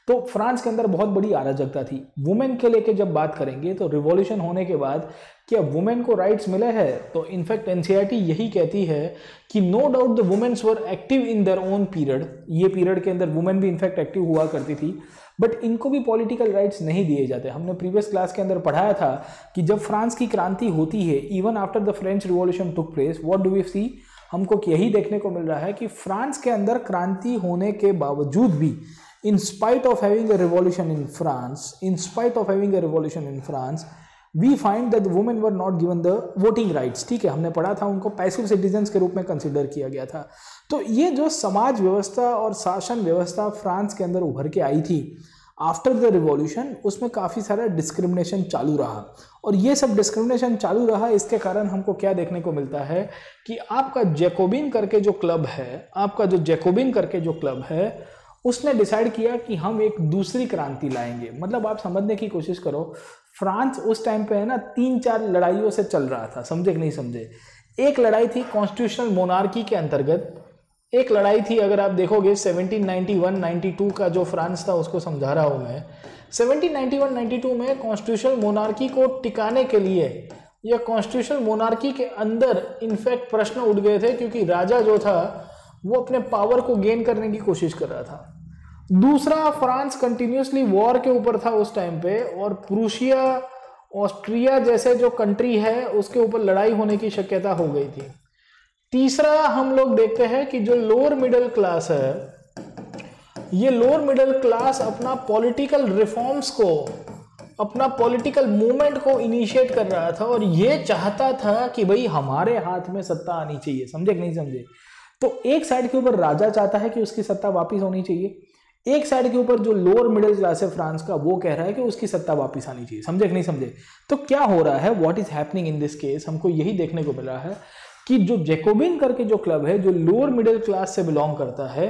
S1: तो फ्रांस के अंदर बहुत बड़ी अराजकता थी। वुमेन के लेके जब बात करेंगे तो रिवॉल्यूशन होने के बाद क्या वुमेन को राइट्स मिले हैं? तो इनफैक्ट एनसीईआरटी यही कहती है कि no doubt the womens were active in their own period. ये पीरियड के अंदर वुमेन भी इनफैक्ट एक्टिव हुआ करती थी, बट इनको भी पॉलिटिकल राइट्स नहीं दिए जाते। हमने प्रीवियस क्लास के अंदर पढ़ाया था कि जब फ्रांस की क्रांति होती है, even after the French revolution took place, what do we see? हमको यही देखने को मिल रहा है कि फ्रांस के अंदर क्रांति होने के बावजूद भी, in spite of having a revolution in France, we find that the women were not given the voting rights। ठीक है, हमने पढ़ा था उनको पैसिव सिटीजन्स के रूप में कंसिडर किया गया था। तो ये जो समाज व्यवस्था और शासन व्यवस्था फ्रांस के अंदर उभर के आई थी आफ्टर द रिवॉल्यूशन, उसमें काफ़ी सारा डिस्क्रिमिनेशन चालू रहा। और ये सब डिस्क्रिमिनेशन चालू रहा, इसके कारण हमको क्या देखने को मिलता है कि आपका जैकोबिन करके जो क्लब है, उसने डिसाइड किया कि हम एक दूसरी क्रांति लाएंगे। मतलब आप समझने की कोशिश करो, फ्रांस उस टाइम पे है ना 3-4 लड़ाइयों से चल रहा था। समझे कि नहीं समझे? एक लड़ाई थी कॉन्स्टिट्यूशनल मोनार्की के अंतर्गत, एक लड़ाई थी, अगर आप देखोगे 1791-92 का जो फ्रांस था उसको समझा रहा हूं मैं। 1791-92 में कॉन्स्टिट्यूशनल मोनार्की को टिकाने के लिए या कॉन्स्टिट्यूशनल मोनार्की के अंदर इनफैक्ट प्रश्न उठ गए थे, क्योंकि राजा जो था वो अपने पावर को गेन करने की कोशिश कर रहा था। दूसरा, फ्रांस कंटिन्यूसली वॉर के ऊपर था उस टाइम पे, और प्रूशिया, ऑस्ट्रिया जैसे जो कंट्री है उसके ऊपर लड़ाई होने की शक्यता हो गई थी। तीसरा, हम लोग देखते हैं कि जो लोअर मिडिल क्लास है, ये लोअर मिडिल क्लास अपना पॉलिटिकल रिफॉर्म्स को, अपना पॉलिटिकल मूवमेंट को इनिशिएट कर रहा था, और ये चाहता था कि भाई हमारे हाथ में सत्ता आनी चाहिए। समझे कि नहीं समझे? तो एक साइड के ऊपर राजा चाहता है कि उसकी सत्ता वापस होनी चाहिए, एक साइड के ऊपर जो लोअर मिडिल क्लास है फ्रांस का, वो कह रहा है कि उसकी सत्ता वापस आनी चाहिए। समझे कि नहीं समझे? तो क्या हो रहा है, what is happening in this case, हमको यही देखने को मिल रहा है कि जो जैकोबिन करके जो क्लब है, जो लोअर मिडिल क्लास से बिलोंग करता है,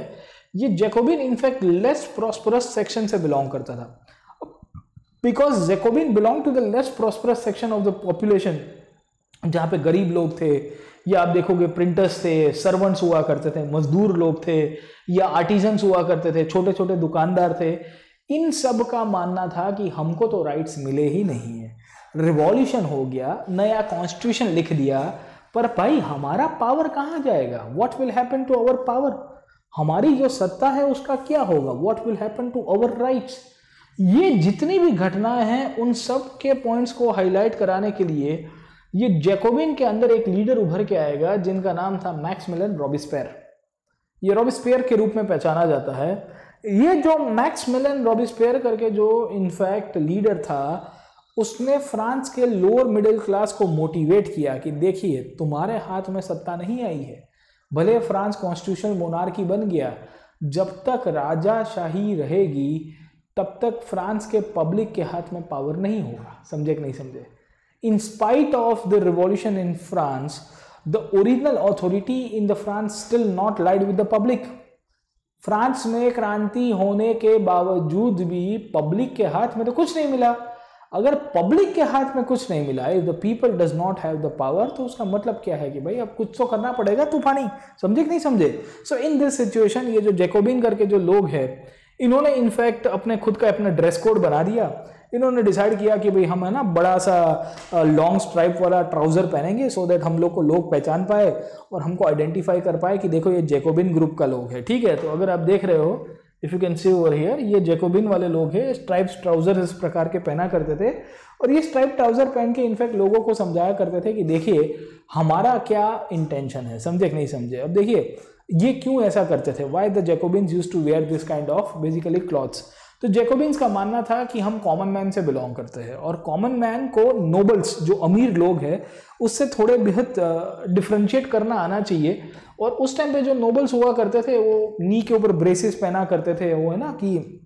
S1: ये Jacobin in fact less prosperous section से बिलोंग करता था। Because Jacobin belong to the less prosperous section of the population, जहां पे गरीब लोग थे, या आप देखोगे प्रिंटर्स थे, सर्वेंट्स हुआ करते थे, मजदूर लोग थे, या आर्टिजन्स हुआ करते थे, छोटे छोटे दुकानदार थे। इन सब का मानना था कि हमको तो राइट्स मिले ही नहीं है। रिवॉल्यूशन हो गया, नया कॉन्स्टिट्यूशन लिख दिया, पर भाई हमारा पावर कहाँ जाएगा? What will happen to our power? हमारी जो सत्ता है उसका क्या होगा? What will happen to our rights? ये जितनी भी घटनाएं हैं उन सब के पॉइंट्स को हाईलाइट कराने के लिए ये जैकोबिन के अंदर एक लीडर उभर के आएगा जिनका नाम था मैक्सिमिलियन रॉबिस्पेयर। ये रॉबिस्पेयर के रूप में पहचाना जाता है। ये जो मैक्सिमिलियन रॉबिस्पेयर करके जो इनफैक्ट लीडर था, उसने फ्रांस के लोअर मिडिल क्लास को मोटिवेट किया कि देखिए तुम्हारे हाथ में सत्ता नहीं आई है, भले फ्रांस कॉन्स्टिट्यूशनल मोनार्की बन गया, जब तक राजाशाही रहेगी तब तक फ्रांस के पब्लिक के हाथ में पावर नहीं होगा। समझे कि नहीं समझे? In spite of the revolution in France, the original authority in the France still not lied with the public. France में क्रांति होने के बावजूद भी पब्लिक के हाथ में तो कुछ नहीं मिला। अगर पब्लिक के हाथ में कुछ नहीं मिला, if the people does not have the power, तो उसका मतलब क्या है कि भाई अब कुछ तो करना पड़ेगा तूफानी। समझे कि नहीं समझे? So in this situation, ये जो जैकोबिन करके जो लोग हैं, इन्होंने इनफैक्ट अपने खुद का अपना ड्रेस कोड बना दिया। इन्होंने डिसाइड किया कि भाई हम है ना बड़ा सा लॉन्ग स्ट्राइप वाला ट्राउजर पहनेंगे सो दैट हम लोग को लोग पहचान पाए और हमको आइडेंटिफाई कर पाए कि देखो ये जैकोबिन ग्रुप का लोग है। ठीक है, तो अगर आप देख रहे हो, if you can see over here, ये जैकोबिन वाले लोग हैं। स्ट्राइप्स ट्राउजर इस प्रकार के पहना करते थे और ये स्ट्राइप ट्राउजर पहन के इनफैक्ट लोगों को समझाया करते थे कि देखिए हमारा क्या इंटेंशन है, समझे कि नहीं समझे। अब देखिए ये क्यों ऐसा करते थे, why the Jacobins used to wear this kind of basically clothes. तो जैकोबिन्स का मानना था कि हम कॉमन मैन से बिलोंग करते हैं और कॉमन मैन को नोबल्स जो अमीर लोग हैं उससे थोड़े बेहद डिफ्रेंशिएट करना आना चाहिए। और उस टाइम पे जो नोबल्स हुआ करते थे वो नी के ऊपर ब्रेसेस पहना करते थे, वो है ना कि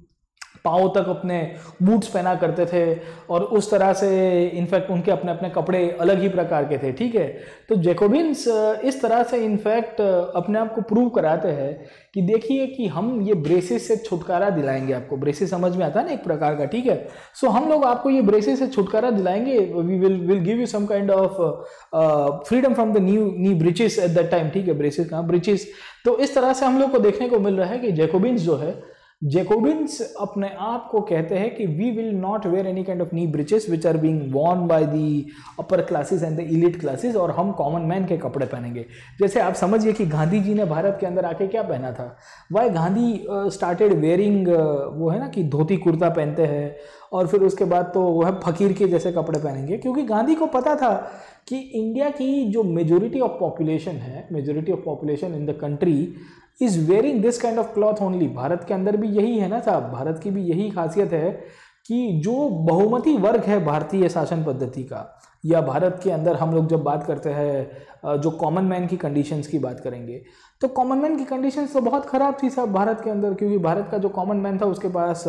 S1: पाँव तक अपने बूट्स पहना करते थे और उस तरह से इनफैक्ट उनके अपने अपने कपड़े अलग ही प्रकार के थे। ठीक है, तो जैकोबिन्स इस तरह से इनफैक्ट अपने आप को प्रूव कराते हैं कि देखिए कि हम ये ब्रेसेस से छुटकारा दिलाएंगे आपको। ब्रेसेस समझ में आता है ना एक प्रकार का, ठीक है। सो हम लोग आपको ये ब्रेसेस से छुटकारा दिलाएंगे, we will give you some kind of freedom from the knee breeches at that time. ठीक है, ब्रेसेस कहाँ, ब्रिचेस। तो इस तरह से हम लोग को देखने को मिल रहा है कि जैकोबिन्स जो है, जैकोबिन्स अपने आप को कहते हैं कि we will not wear any kind of knee breeches which are being worn by the upper classes and the elite classes, और हम कॉमन मैन के कपड़े पहनेंगे। जैसे आप समझिए कि गांधी जी ने भारत के अंदर आके क्या पहना था, वाई गांधी स्टार्टेड वेयरिंग, वो है ना कि धोती कुर्ता पहनते हैं और फिर उसके बाद तो वो है फकीर के जैसे कपड़े पहनेंगे, क्योंकि गांधी को पता था कि इंडिया की जो मेजोरिटी ऑफ पॉपुलेशन है, majority of population in the country is wearing this kind of cloth only. Bharat के अंदर भी यही है ना साहब, भारत की भी यही खासियत है कि जो बहुमती वर्ग है भारतीय शासन पद्धति का, या भारत के अंदर हम लोग जब बात करते हैं जो कॉमन मैन की कंडीशंस की बात करेंगे, तो कॉमन मैन की कंडीशंस तो बहुत ख़राब थी साहब भारत के अंदर, क्योंकि भारत का जो कॉमन मैन था उसके पास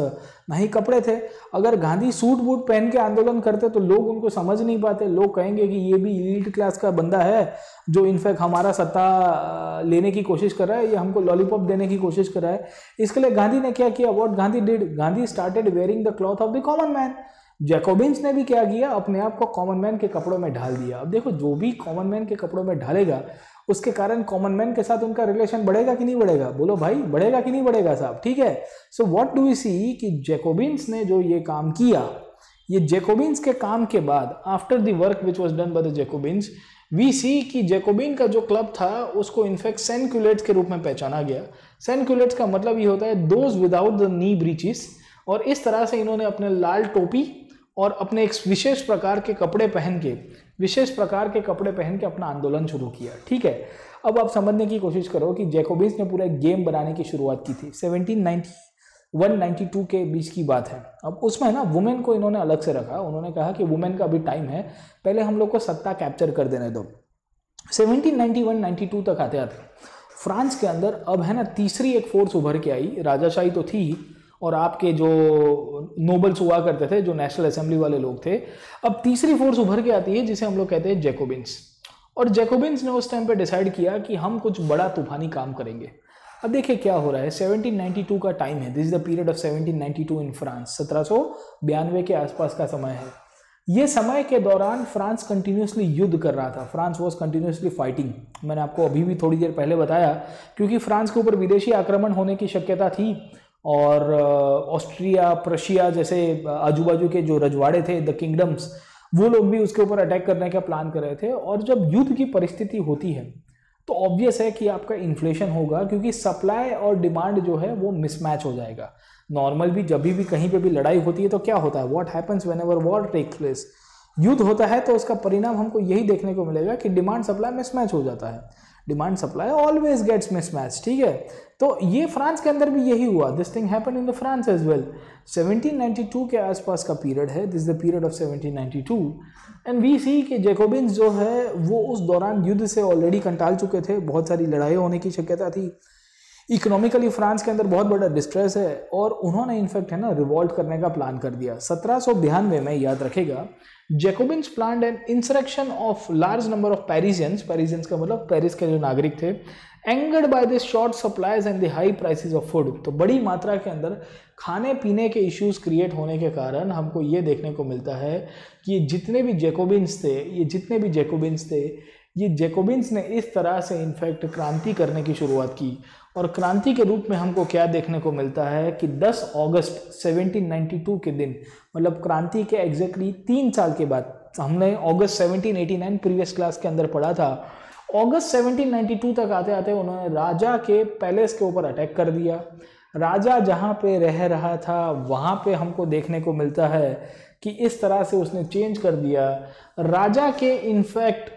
S1: ना ही कपड़े थे। अगर गांधी सूट बूट पहन के आंदोलन करते तो लोग उनको समझ नहीं पाते, लोग कहेंगे कि ये भी एलीट क्लास का बंदा है जो इनफैक्ट हमारा सत्ता लेने की कोशिश कर रहा है, या हमको लॉलीपॉप देने की कोशिश कर रहा है। इसके लिए गांधी ने क्या किया, what Gandhi did, Gandhi started wearing the cloth of the common man. Jacobins ने भी क्या किया, अपने आप को कॉमन मैन के कपड़ों में ढाल दिया। अब देखो, जो भी कॉमन मैन के कपड़ों में ढालेगा उसके कारण कॉमन मैन के साथ उनका रिलेशन बढ़ेगा कि नहीं बढ़ेगा, बोलो भाई, बढ़ेगा कि नहीं बढ़ेगा साहब। ठीक है, so what do we see कि जैकोबिन्स ने जो ये काम किया, ये जैकोबिन्स के काम के बाद, after the work which was done by the Jacobins, we see कि जैकोबिन का जो क्लब था उसको इनफैक्ट सैनक्यूलेट्स के रूप में पहचाना गया। सैनक्यूलेट्स का मतलब ये होता है those without the knee breaches, और इस तरह से इन्होंने अपने लाल टोपी और अपने एक विशेष प्रकार के कपड़े पहन के अपना आंदोलन शुरू किया। ठीक है, अब आप समझने की कोशिश करो कि जैकोबिन्स ने पूरा एक गेम बनाने की शुरुआत की थी। 1791-92 के बीच की बात है। अब उसमें ना वुमेन को इन्होंने अलग से रखा। उन्होंने कहा कि वुमेन का अभी टाइम है, पहले हम लोग को सत्ता कैप्चर कर देने दो। 1791-92 तक आते आते फ्रांस के अंदर अब है ना तीसरी एक फोर्स उभर के आई। राजाशाही तो थी और आपके जो नोबल्स हुआ करते थे, जो नेशनल असेंबली वाले लोग थे, अब तीसरी फोर्स उभर के आती है जिसे हम लोग कहते हैं जैकोबिन्स। और जैकोबिन्स ने उस टाइम पे डिसाइड किया कि हम कुछ बड़ा तूफानी काम करेंगे। अब देखिए क्या हो रहा है, 1792 का टाइम है, this is the period of 1792 in France. 1792 के आसपास का समय है। ये समय के दौरान फ्रांस कंटिन्यूसली युद्ध कर रहा था। France was continuously fighting. मैंने आपको अभी भी थोड़ी देर पहले बताया, क्योंकि फ्रांस के ऊपर विदेशी आक्रमण होने की शक्यता थी और ऑस्ट्रिया, प्रशिया जैसे आजू बाजू के जो रजवाड़े थे, द किंगडम्स, वो लोग भी उसके ऊपर अटैक करने का प्लान कर रहे थे। और जब युद्ध की परिस्थिति होती है तो ऑब्वियस है कि आपका इन्फ्लेशन होगा, क्योंकि सप्लाई और डिमांड जो है वो मिसमैच हो जाएगा। नॉर्मल भी जब भी कहीं पे भी लड़ाई होती है तो क्या होता है, what happens whenever war takes place, युद्ध होता है तो उसका परिणाम हमको यही देखने को मिलेगा कि डिमांड सप्लाई मिसमैच हो जाता है। Demand supply always gets mismatch. ठीक है, तो ये फ्रांस के अंदर भी यही हुआ। This thing happened in the France as well. 1792 के आसपास का पीरियड है, this the period of 1792, and we see कि जैकोबिन्स जो है वो उस दौरान युद्ध से ऑलरेडी कंटाल चुके थे, बहुत सारी लड़ाई होने की शक्यता थी, इकोनॉमिकली फ्रांस के अंदर बहुत बड़ा डिस्ट्रेस है, और उन्होंने इनफैक्ट है ना रिवॉल्ट करने का प्लान कर दिया। 1792 में, याद रखेगा, Jacobins planned an insurrection of large number of Parisians, Parisians का मतलब पेरिस के जो नागरिक थे, angered by this short supplies and the high prices of food. तो बड़ी मात्रा के अंदर खाने पीने के इश्यूज क्रिएट होने के कारण हमको ये देखने को मिलता है कि ये जितने भी जैकोबिन्स थे, ये जैकोबिन्स ने इस तरह से इनफैक्ट क्रांति करने की शुरुआत की और क्रांति के रूप में हमको क्या देखने को मिलता है कि 10 अगस्त 1792 के दिन, मतलब क्रांति के एग्जैक्टली 3 साल के बाद, हमने अगस्त 1789 प्रीवियस क्लास के अंदर पढ़ा था, अगस्त 1792 तक आते आते उन्होंने राजा के पैलेस के ऊपर अटैक कर दिया। राजा जहाँ पे रह रहा था वहाँ पे हमको देखने को मिलता है कि इस तरह से उसने चेंज कर दिया। राजा के इनफैक्ट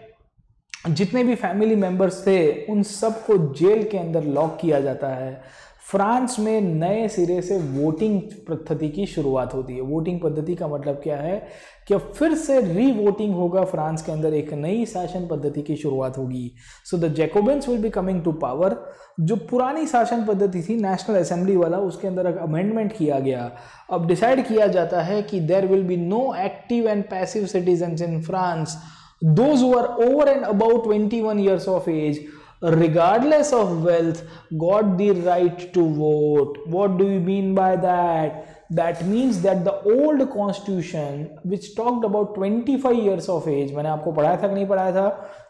S1: जितने भी फैमिली मेंबर्स थे उन सबको जेल के अंदर लॉक किया जाता है। फ्रांस में नए सिरे से वोटिंग पद्धति की शुरुआत होती है। वोटिंग पद्धति का मतलब क्या है कि फिर से री वोटिंग होगा फ्रांस के अंदर, एक नई शासन पद्धति की शुरुआत होगी। So the Jacobins will be coming to power. जो पुरानी शासन पद्धति थी नेशनल असेंबली वाला, उसके अंदर एक अमेंडमेंट किया गया। अब डिसाइड किया जाता है कि there will be no active and passive citizens in France, those who are over and about 21 years of age, regardless of wealth, got the right to vote. What do you mean by that? That means that the old constitution which talked about 25 years of age, मैंने आपको पढ़ाया था कि नहीं पढ़ाया था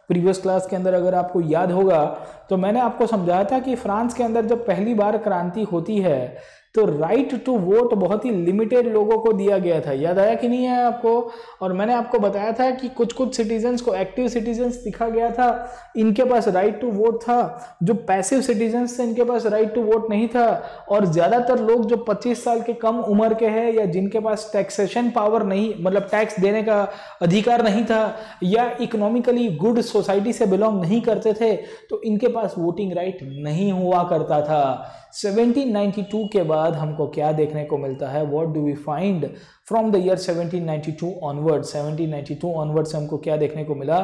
S1: previous class के अंदर, अगर आपको याद होगा तो मैंने आपको समझाया था कि फ्रांस के अंदर जब पहली बार क्रांति होती है तो राइट टू वोट बहुत ही लिमिटेड लोगों को दिया गया था। याद आया कि नहीं है आपको? और मैंने आपको बताया था कि कुछ कुछ सिटीजन्स को एक्टिव सिटीजन्स दिखा गया था, इनके पास राइट टू वोट था। जो पैसिव सिटीजन्स थे इनके पास राइट टू वोट नहीं था। और ज़्यादातर लोग जो 25 साल के कम उम्र के हैं या जिनके पास टैक्सेशन पावर नहीं, मतलब टैक्स देने का अधिकार नहीं था, या इकोनॉमिकली गुड सोसाइटी से बिलोंग नहीं करते थे, तो इनके पास वोटिंग राइट नहीं हुआ करता था। 1792 के बाद हमको क्या देखने को मिलता है? What do we find from the year 1792 onward? 1792 onward से हमको क्या देखने को मिला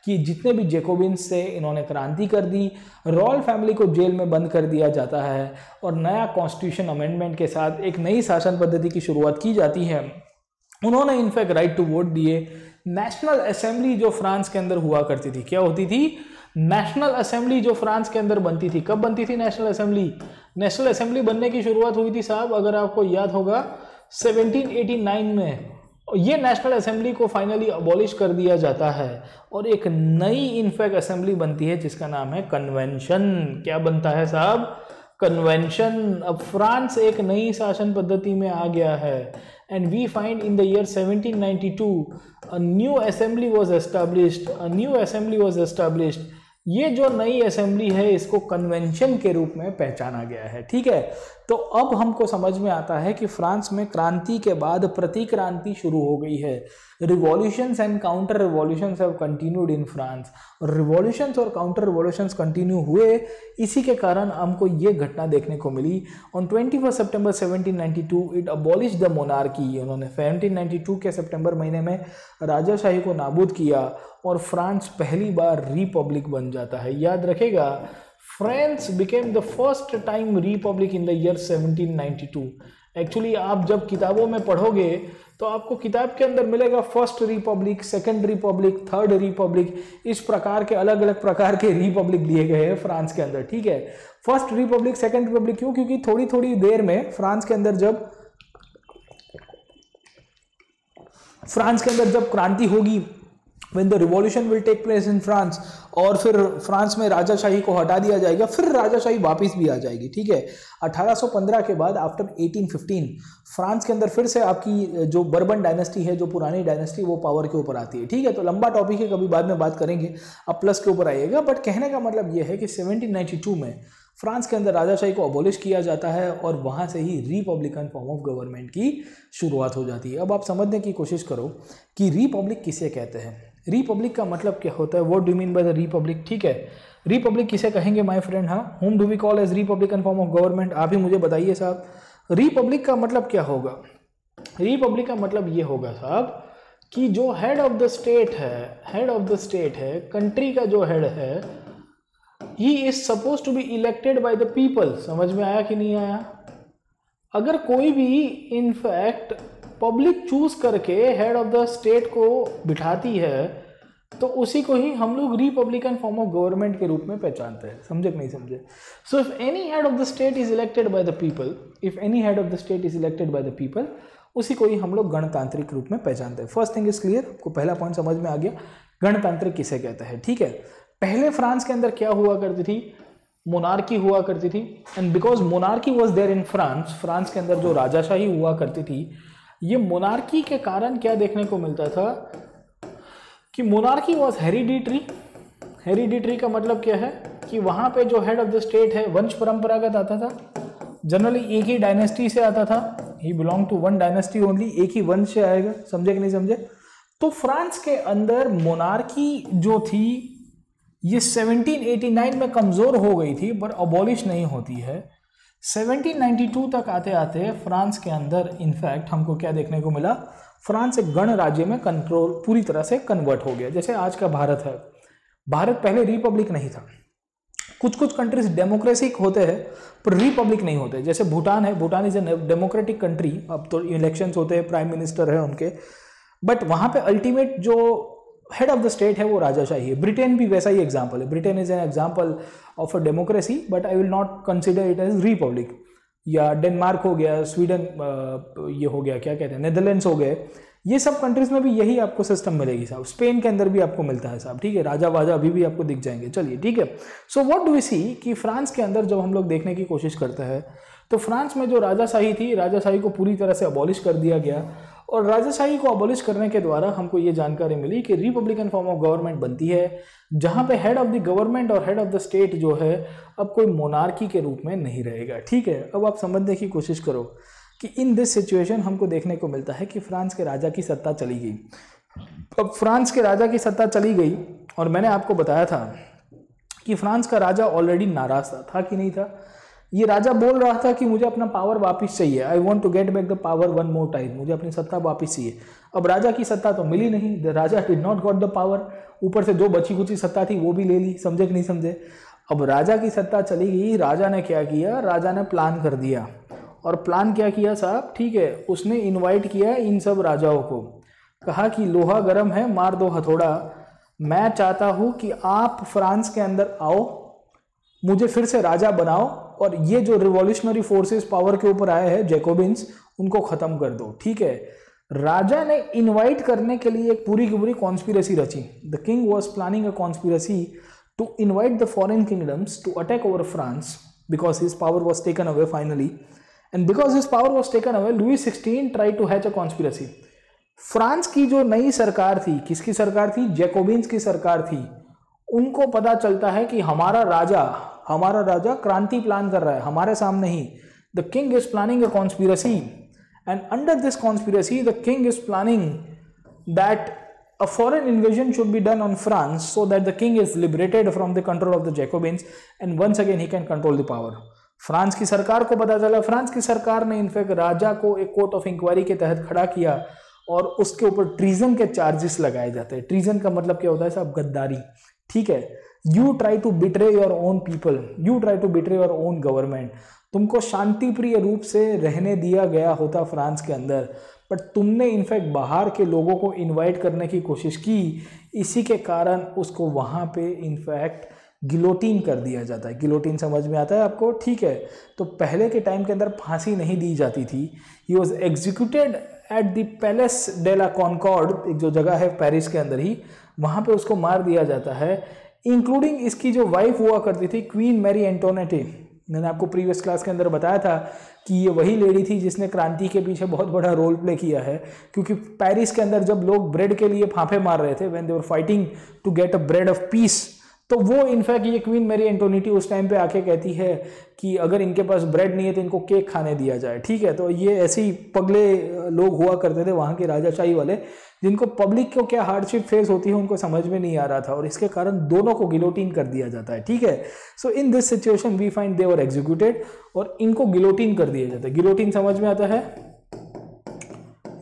S1: कि जितने भी जैकोबिन्स थे इन्होंने क्रांति कर दी, रॉयल फैमिली को जेल में बंद कर दिया जाता है और नया कॉन्स्टिट्यूशन अमेंडमेंट के साथ एक नई शासन पद्धति की शुरुआत की जाती है। उन्होंने इनफैक्ट राइट टू वोट दिए। नेशनल असेंबली जो फ्रांस के अंदर हुआ करती थी, क्या होती थी? नेशनल असेंबली जो फ्रांस के अंदर बनती थी। कब बनती थी नेशनल असेंबली? नेशनल असेंबली बनने की शुरुआत हुई थी साहब, अगर आपको याद होगा, 1789 में। ये नेशनल असेंबली को फाइनली अबॉलिश कर दिया जाता है और एक नई इनफैक्ट असेंबली बनती है जिसका नाम है कन्वेंशन। क्या बनता है साहब? कन्वेंशन। अब फ्रांस एक नई शासन पद्धति में आ गया है and we find in the year 1792 a new assembly was established। ये जो नई असेंबली है इसको कन्वेंशन के रूप में पहचाना गया है। ठीक है, तो अब हमको समझ में आता है कि फ्रांस में क्रांति के बाद प्रतिक्रांति शुरू हो गई है। Revolutions and counter revolutions have continued in France. Revolutions और काउंटर रिवॉल्यूशंस कंटिन्यू हुए, इसी के कारण हमको ये घटना देखने को मिली। On 21 September 1792 it abolish the monarchy. उन्होंने 1792 के सितंबर महीने में राजाशाही को नाबूद किया और फ्रांस पहली बार रिपब्लिक बन जाता है। याद रखेगा, France became the first time Republic in the year 1792। Actually आप जब किताबों में पढ़ोगे तो आपको किताब के अंदर मिलेगा first Republic, second Republic, third Republic, इस प्रकार के अलग अलग प्रकार के रिपब्लिक दिए गए हैं फ्रांस के अंदर। ठीक है, फर्स्ट रिपब्लिक, सेकंड रिपब्लिक क्यों? क्योंकि थोड़ी थोड़ी देर में फ्रांस के अंदर जब क्रांति होगी, when the revolution will take place in France, और फिर फ्रांस में राजाशाही को हटा दिया जाएगा, फिर राजाशाही वापस भी आ जाएगी। ठीक है, 1815 के बाद आफ्टर 1815 फ्रांस के अंदर फिर से आपकी जो बर्बन डायनेस्टी है, जो पुरानी डायनेस्टी, वो पावर के ऊपर आती है। ठीक है, तो लंबा टॉपिक है, कभी बाद में बात करेंगे, अब प्लस के ऊपर आइएगा। बट कहने का मतलब ये है कि 1792 में फ्रांस के अंदर राजाशाही को अबॉलिश किया जाता है और वहाँ से ही रिपब्लिकन फॉर्म ऑफ गवर्नमेंट की शुरुआत हो जाती है। अब आप समझने की कोशिश करो कि रिपब्लिक किसे कहते हैं। रिपब्लिक का मतलब क्या होता है? What do mean by the Republic? ठीक है, रिपब्लिक किसे कहेंगे माय फ्रेंड? हाँ, whom do we call as Republican form of government? आप ही मुझे बताइए साहब, रिपब्लिक का मतलब क्या होगा? रिपब्लिक का मतलब ये होगा साहब कि जो हेड ऑफ द स्टेट है, कंट्री का जो हेड है, he is suppose to be elected by the people. समझ में आया कि नहीं आया? अगर कोई भी इनफैक्ट पब्लिक चूज करके हेड ऑफ द स्टेट को बिठाती है तो उसी को ही हम लोग रिपब्लिकन फॉर्म ऑफ गवर्नमेंट के रूप में पहचानते हैं। समझे कि नहीं समझे? So if any head of the state is elected by the people, उसी को ही हम लोग गणतांत्रिक रूप में पहचानते हैं। फर्स्ट थिंग इज क्लियर, आपको पहला पॉइंट समझ में आ गया, गणतांत्रिक किसे कहते हैं। ठीक है, पहले फ्रांस के अंदर क्या हुआ करती थी? मोनार्की हुआ करती थी, and because monarchy was there in France, France के अंदर जो राजाशाही हुआ करती थी, ये मोनार्की के कारण क्या देखने को मिलता था कि मोनार्की वॉज हेरिडिटरी। हेरिडिटरी का मतलब क्या है कि वहाँ पे जो हेड ऑफ द स्टेट है वंश परंपरागत आता था, जनरली एक ही डायनेस्टी से आता था, he belong to one dynasty only, एक ही वंश से आएगा, समझे कि नहीं समझे। तो फ्रांस के अंदर मोनार्की जो थी ये 1789 में कमज़ोर हो गई थी, पर अबॉलिश नहीं होती है। 1792 तक आते आते फ्रांस के अंदर इनफैक्ट हमको क्या देखने को मिला, फ्रांस एक गण राज्य में कंट्रोल पूरी तरह से कन्वर्ट हो गया। जैसे आज का भारत है, भारत पहले रिपब्लिक नहीं था, कुछ कुछ कंट्रीज डेमोक्रेसिक होते हैं पर रिपब्लिक नहीं होते। जैसे भूटान है, Bhutan is a democratic country, अब तो इलेक्शंस होते हैं, प्राइम मिनिस्टर है उनके, बट वहाँ पे अल्टीमेट जो हेड ऑफ द स्टेट है वो राजाशाही है। ब्रिटेन भी वैसा ही एग्जाम्पल है, Britain is an example of a democracy, but I will not consider it as republic. या डेनमार्क हो गया, स्वीडन, ये हो गया, क्या कहते हैं, नेदरलैंड्स हो गए, ये सब कंट्रीज में भी यही आपको सिस्टम मिलेगी साहब। स्पेन के अंदर भी आपको मिलता है साहब, ठीक है, राजा वाजा अभी भी आपको दिख जाएंगे। चलिए ठीक है, so what do we see कि फ्रांस के अंदर जब हम लोग देखने की कोशिश करते हैं तो फ्रांस में जो राजाशाही थी, राजाशाही को पूरी तरह से अबॉलिश कर दिया गया, और राजाशाही को अबॉलिश करने के द्वारा हमको ये जानकारी मिली कि रिपब्लिकन फॉर्म ऑफ गवर्नमेंट बनती है, जहाँ पे हेड ऑफ द गवर्नमेंट और हेड ऑफ द स्टेट जो है अब कोई मोनार्की के रूप में नहीं रहेगा। ठीक है, अब आप समझने की कोशिश करो कि इन दिस सिचुएशन हमको देखने को मिलता है कि फ्रांस के राजा की सत्ता चली गई। अब फ्रांस के राजा की सत्ता चली गई, और मैंने आपको बताया था कि फ्रांस का राजा ऑलरेडी नाराज था कि नहीं था। ये राजा बोल रहा था कि मुझे अपना पावर वापस चाहिए, I want to get back the power one more time, मुझे अपनी सत्ता वापस चाहिए। अब राजा की सत्ता तो मिली नहीं, the Raja did not got the power, ऊपर से जो बची कुची सत्ता थी वो भी ले ली, समझे कि नहीं समझे। अब राजा की सत्ता चली गई, राजा ने क्या किया, राजा ने प्लान कर दिया। और प्लान क्या किया साहब, ठीक है, उसने इनवाइट किया इन सब राजाओं को, कहा कि लोहा गर्म है, मार दो हथौड़ा, मैं चाहता हूं कि आप फ्रांस के अंदर आओ, मुझे फिर से राजा बनाओ, और ये जो रिवॉल्यूशनरी फोर्सेस पावर के ऊपर आए हैं जैकोबिन्स, उनको खत्म कर दो। ठीक है, राजा ने इनवाइट करने के लिए एक पूरी की पूरी कॉन्स्पिरेसी रची। The king was planning a conspiracy to invite the foreign kingdoms to attack over France, because his power was taken away finally, and because his power was taken away, Louis 16 try to hatch a conspiracy. France की जो नई सरकार थी, किसकी सरकार थी, Jacobins की सरकार थी, उनको पता चलता है कि हमारा राजा क्रांति प्लान कर रहा है हमारे सामने ही। The king is planning a conspiracy, and under this conspiracy the king is planning that a foreign invasion should be done on France so that the king is liberated from the control of the Jacobins and once again he can control the power. France की सरकार को पता चला, France की सरकार ने in fact राजा को एक कोर्ट ऑफ इंक्वायरी के तहत खड़ा किया और उसके ऊपर ट्रीजन के चार्जेस लगाए जाते हैं। ट्रीजन का मतलब क्या होता है साहब, गद्दारी। ठीक है, you try to betray your own people, you try to betray your own government. तुमको शांतिप्रिय रूप से रहने दिया गया होता फ्रांस के अंदर, बट तुमने इनफैक्ट बाहर के लोगों को इनवाइट करने की कोशिश की, इसी के कारण उसको वहाँ पे इनफैक्ट गिलोटीन कर दिया जाता है। गिलोटीन समझ में आता है आपको? ठीक है, तो पहले के टाइम के अंदर फांसी नहीं दी जाती थी, he was executed at the Palace de la Concorde, एक जो जगह है पेरिस के अंदर ही, वहाँ पे उसको मार दिया जाता है, इंक्लूडिंग इसकी जो वाइफ हुआ करती थी क्वीन मैरी एंटोनेटी। मैंने आपको प्रीवियस क्लास के अंदर बताया था कि ये वही लेडी थी जिसने क्रांति के पीछे बहुत बड़ा रोल प्ले किया है, क्योंकि पेरिस के अंदर जब लोग ब्रेड के लिए फांफे मार रहे थे, when they were fighting to get a bread of piece, तो वो इनफैक्ट ये क्वीन मैरी एंटोनिटी उस टाइम पे आके कहती है कि अगर इनके पास ब्रेड नहीं है तो इनको केक खाने दिया जाए। ठीक है, तो ये ऐसे ही पगले लोग हुआ करते थे वहाँ के राजाशाही वाले, जिनको पब्लिक को क्या हार्डशिप फेस होती है उनको समझ में नहीं आ रहा था, और इसके कारण दोनों को गिलोटीन कर दिया जाता है। ठीक है, so in this situation we find they were executed और इनको गिलोटीन कर दिया जाता है। गिलोटीन समझ में आता है?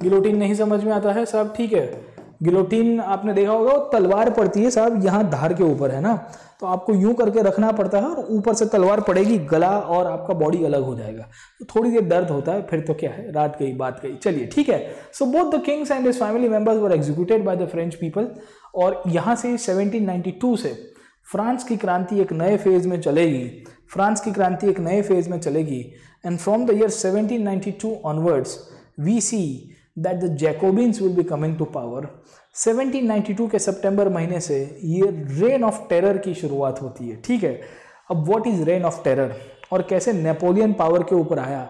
S1: गिलोटीन नहीं समझ में आता है साहब? ठीक है, गिलोटीन आपने देखा होगा, तलवार पड़ती है साहब यहाँ धार के ऊपर, है ना, तो आपको यूं करके रखना पड़ता है और ऊपर से तलवार पड़ेगी, गला और आपका बॉडी अलग हो जाएगा, तो थोड़ी देर दर्द होता है, फिर तो क्या है, रात गई बात गई। चलिए ठीक है, so both the Kings and his family members were executed by the French people, और यहाँ से 1792 से फ्रांस की क्रांति एक नए फेज में चलेगी, फ्रांस की क्रांति एक नए फेज में चलेगी, and from the year 1792 onwards we see that the Jacobins will be coming to power. 1792 के सितंबर महीने से ये रेन ऑफ टेरर की शुरुआत होती है। ठीक है, अब what is rain of terror और कैसे नेपोलियन पावर के ऊपर आया,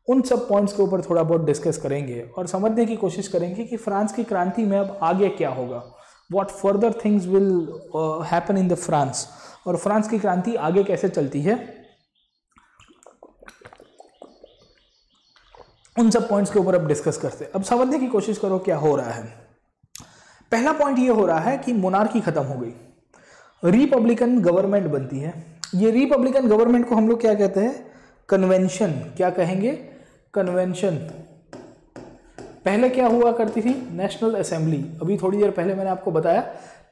S1: उन सब पॉइंट्स के ऊपर थोड़ा बहुत डिस्कस करेंगे और समझने की कोशिश करेंगे कि फ्रांस की क्रांति में अब आगे क्या होगा, what further things will happen in the France, और फ्रांस की क्रांति आगे कैसे चलती है, उन सब पॉइंट्स के ऊपर अब डिस्कस करते हैं। अब समझने की कोशिश करो क्या हो रहा है। पहला पॉइंट ये हो रहा है कि मोनार्की खत्म हो गई, रिपब्लिकन गवर्नमेंट बनती है। ये रिपब्लिकन गवर्नमेंट को हम लोग क्या कहते हैं, कन्वेंशन, क्या कहेंगे, कन्वेंशन। पहले क्या हुआ करती थी, नेशनल असेंबली। अभी थोड़ी देर पहले मैंने आपको बताया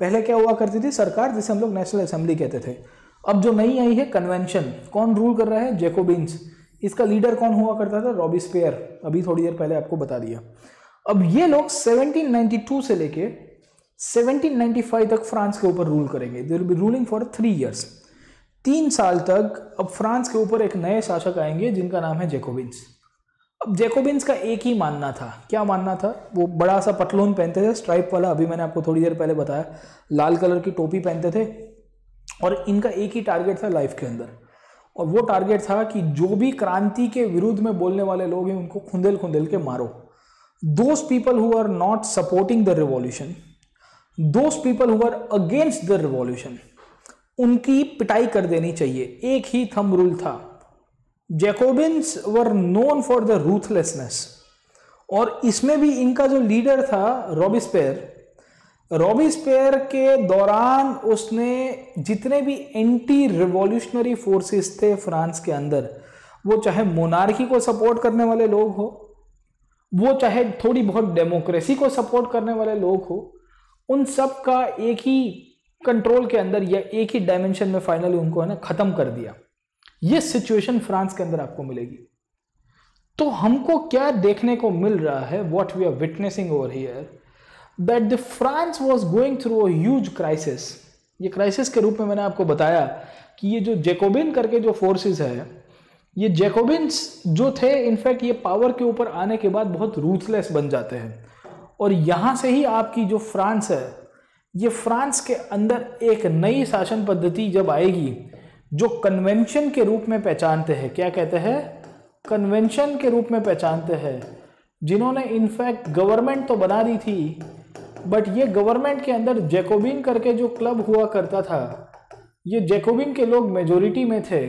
S1: पहले क्या हुआ करती थी, सरकार, जिसे हम लोग नेशनल असेंबली कहते थे। अब जो नई आई है कन्वेंशन, कौन रूल कर रहा है, जैकोबिन्स। इसका लीडर कौन हुआ करता था, रॉबिस्पेयर, अभी थोड़ी देर पहले आपको बता दिया। अब ये लोग 1792 से लेके 1795 तक फ्रांस के ऊपर रूल करेंगे। They will be ruling for 3 years, 3 साल तक। अब फ्रांस के ऊपर एक नए शासक आएंगे जिनका नाम है जैकोबिन्स। अब जैकोबिन्स का एक ही मानना था, क्या मानना था, वो बड़ा सा पतलून पहनते थे स्ट्राइप वाला, अभी मैंने आपको थोड़ी देर पहले बताया, लाल कलर की टोपी पहनते थे, और इनका एक ही टारगेट था लाइफ के अंदर, और वो टारगेट था कि जो भी क्रांति के विरुद्ध में बोलने वाले लोग हैं उनको खुंदेल खुंदेल के मारो। Those people who are not supporting the revolution, those people who are against the revolution, उनकी पिटाई कर देनी चाहिए। एक ही थंब रूल था। Jacobins were known for the ruthlessness, और इसमें भी इनका जो लीडर था रॉबिस्पेयर, रॉबिस्पेयर के दौरान उसने जितने भी एंटी रिवॉल्यूशनरी फोर्सेस थे फ्रांस के अंदर, वो चाहे मोनार्की को सपोर्ट करने वाले लोग हो, वो चाहे थोड़ी बहुत डेमोक्रेसी को सपोर्ट करने वाले लोग हो, उन सब का एक ही कंट्रोल के अंदर या एक ही डायमेंशन में फाइनली उनको है ना खत्म कर दिया। ये सिचुएशन फ्रांस के अंदर आपको मिलेगी। तो हमको क्या देखने को मिल रहा है, what we are witnessing over here, that the France was going through a huge crisis. ये क्राइसिस के रूप में मैंने आपको बताया कि ये जो जैकोबिन करके जो फोर्सेस है, ये जैकोबिन्स जो थे इनफैक्ट ये पावर के ऊपर आने के बाद बहुत रूथलेस बन जाते हैं, और यहां से ही आपकी जो फ्रांस है, ये फ्रांस के अंदर एक नई शासन पद्धति जब आएगी जो कन्वेंशन के रूप में पहचानते हैं, क्या कहते हैं, कन्वेंशन के रूप में पहचानते हैं, जिन्होंने इनफैक्ट गवर्नमेंट तो बना दी थी, बट ये गवर्नमेंट के अंदर जैकोबिन करके जो क्लब हुआ करता था, ये जैकोबिन के लोग मेजोरिटी में थे,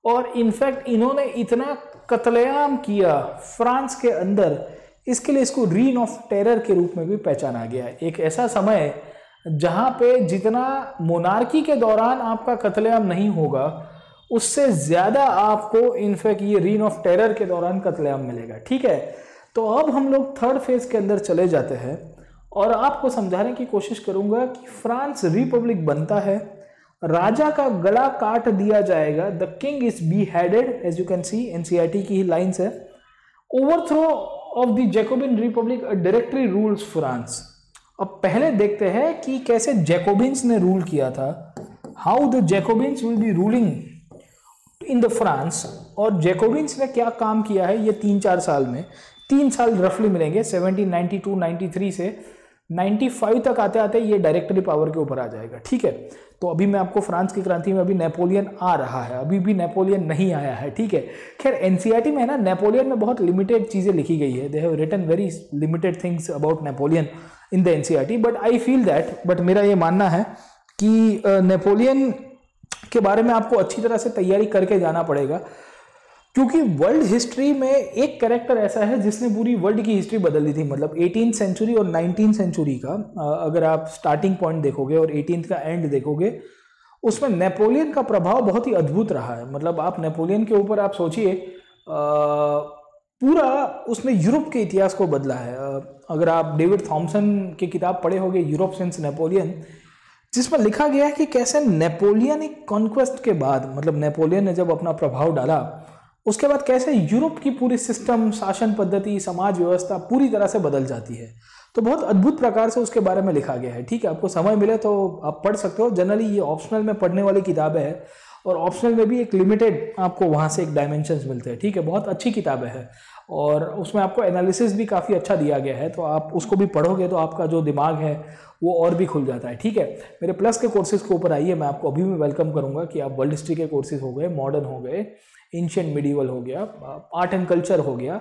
S1: और इनफैक्ट इन्होंने इतना कत्लेआम किया फ्रांस के अंदर, इसके लिए इसको रीन ऑफ टेरर के रूप में भी पहचाना गया। एक ऐसा समय जहां पे जितना मोनार्की के दौरान आपका कत्लेआम नहीं होगा, उससे ज्यादा आपको इनफैक्ट ये रीन ऑफ टेरर के दौरान कत्लेआम मिलेगा। ठीक है, तो अब हम लोग थर्ड फेज के अंदर चले जाते हैं और आपको समझाने की कोशिश करूंगा कि फ्रांस रिपब्लिक बनता है, राजा का गला काट दिया जाएगा, the king is beheaded, as you can see, NCERT की ही लाइंस है। Overthrow of the Jacobin republic, a directory rules France. अब पहले देखते हैं कि कैसे जैकोबिन्स ने रूल किया था, how the Jacobins will B ruling in the France, और जैकोबिन्स ने क्या काम किया है ये 3-4 साल में। 3 साल रफली मिलेंगे, 1792-93 से 95 तक आते आते ये डायरेक्टरी पावर के ऊपर आ जाएगा। ठीक है, तो अभी मैं आपको फ्रांस की क्रांति में अभी नेपोलियन आ रहा है, अभी भी नेपोलियन नहीं आया है। ठीक है, खैर एनसीईआरटी में है ना, नेपोलियन में बहुत लिमिटेड चीजें लिखी गई है, they have written very limited things about Napoleon in the NCERT, but I feel that, but मेरा ये मानना है कि नेपोलियन के बारे में आपको अच्छी तरह से तैयारी करके जाना पड़ेगा, क्योंकि वर्ल्ड हिस्ट्री में एक कैरेक्टर ऐसा है जिसने पूरी वर्ल्ड की हिस्ट्री बदल दी थी। मतलब 18th सेंचुरी और 19th सेंचुरी का अगर आप स्टार्टिंग पॉइंट देखोगे और 18th का एंड देखोगे, उसमें नेपोलियन का प्रभाव बहुत ही अद्भुत रहा है। मतलब आप नेपोलियन के ऊपर आप सोचिए, पूरा उसने यूरोप के इतिहास को बदला है। अगर आप डेविड थॉमसन की किताब पढ़े होंगे यूरोप सिंस नेपोलियन, जिसमें लिखा गया है कि कैसे नेपोलियनिक कॉन्क्वेस्ट के बाद, मतलब नेपोलियन ने जब अपना प्रभाव डाला उसके बाद कैसे यूरोप की पूरी सिस्टम, शासन पद्धति, समाज व्यवस्था पूरी तरह से बदल जाती है। तो बहुत अद्भुत प्रकार से उसके बारे में लिखा गया है। ठीक है, आपको समय मिले तो आप पढ़ सकते हो। जनरली ये ऑप्शनल में पढ़ने वाली किताबें हैं, और ऑप्शनल में भी एक लिमिटेड आपको वहां से एक डायमेंशंस मिलते हैं। ठीक है, बहुत अच्छी किताबें हैं। और उसमें आपको एनालिसिस भी काफ़ी अच्छा दिया गया है, तो आप उसको भी पढ़ोगे तो आपका जो दिमाग है वो और भी खुल जाता है। ठीक है, मेरे प्लस के कोर्सेज के ऊपर आइए, मैं आपको अभी भी वेलकम करूंगा कि आप वर्ल्ड हिस्ट्री के कोर्सेज हो गए, मॉडर्न हो गए, एंशिएंट मिडीवल हो गया, आर्ट एंड कल्चर हो गया,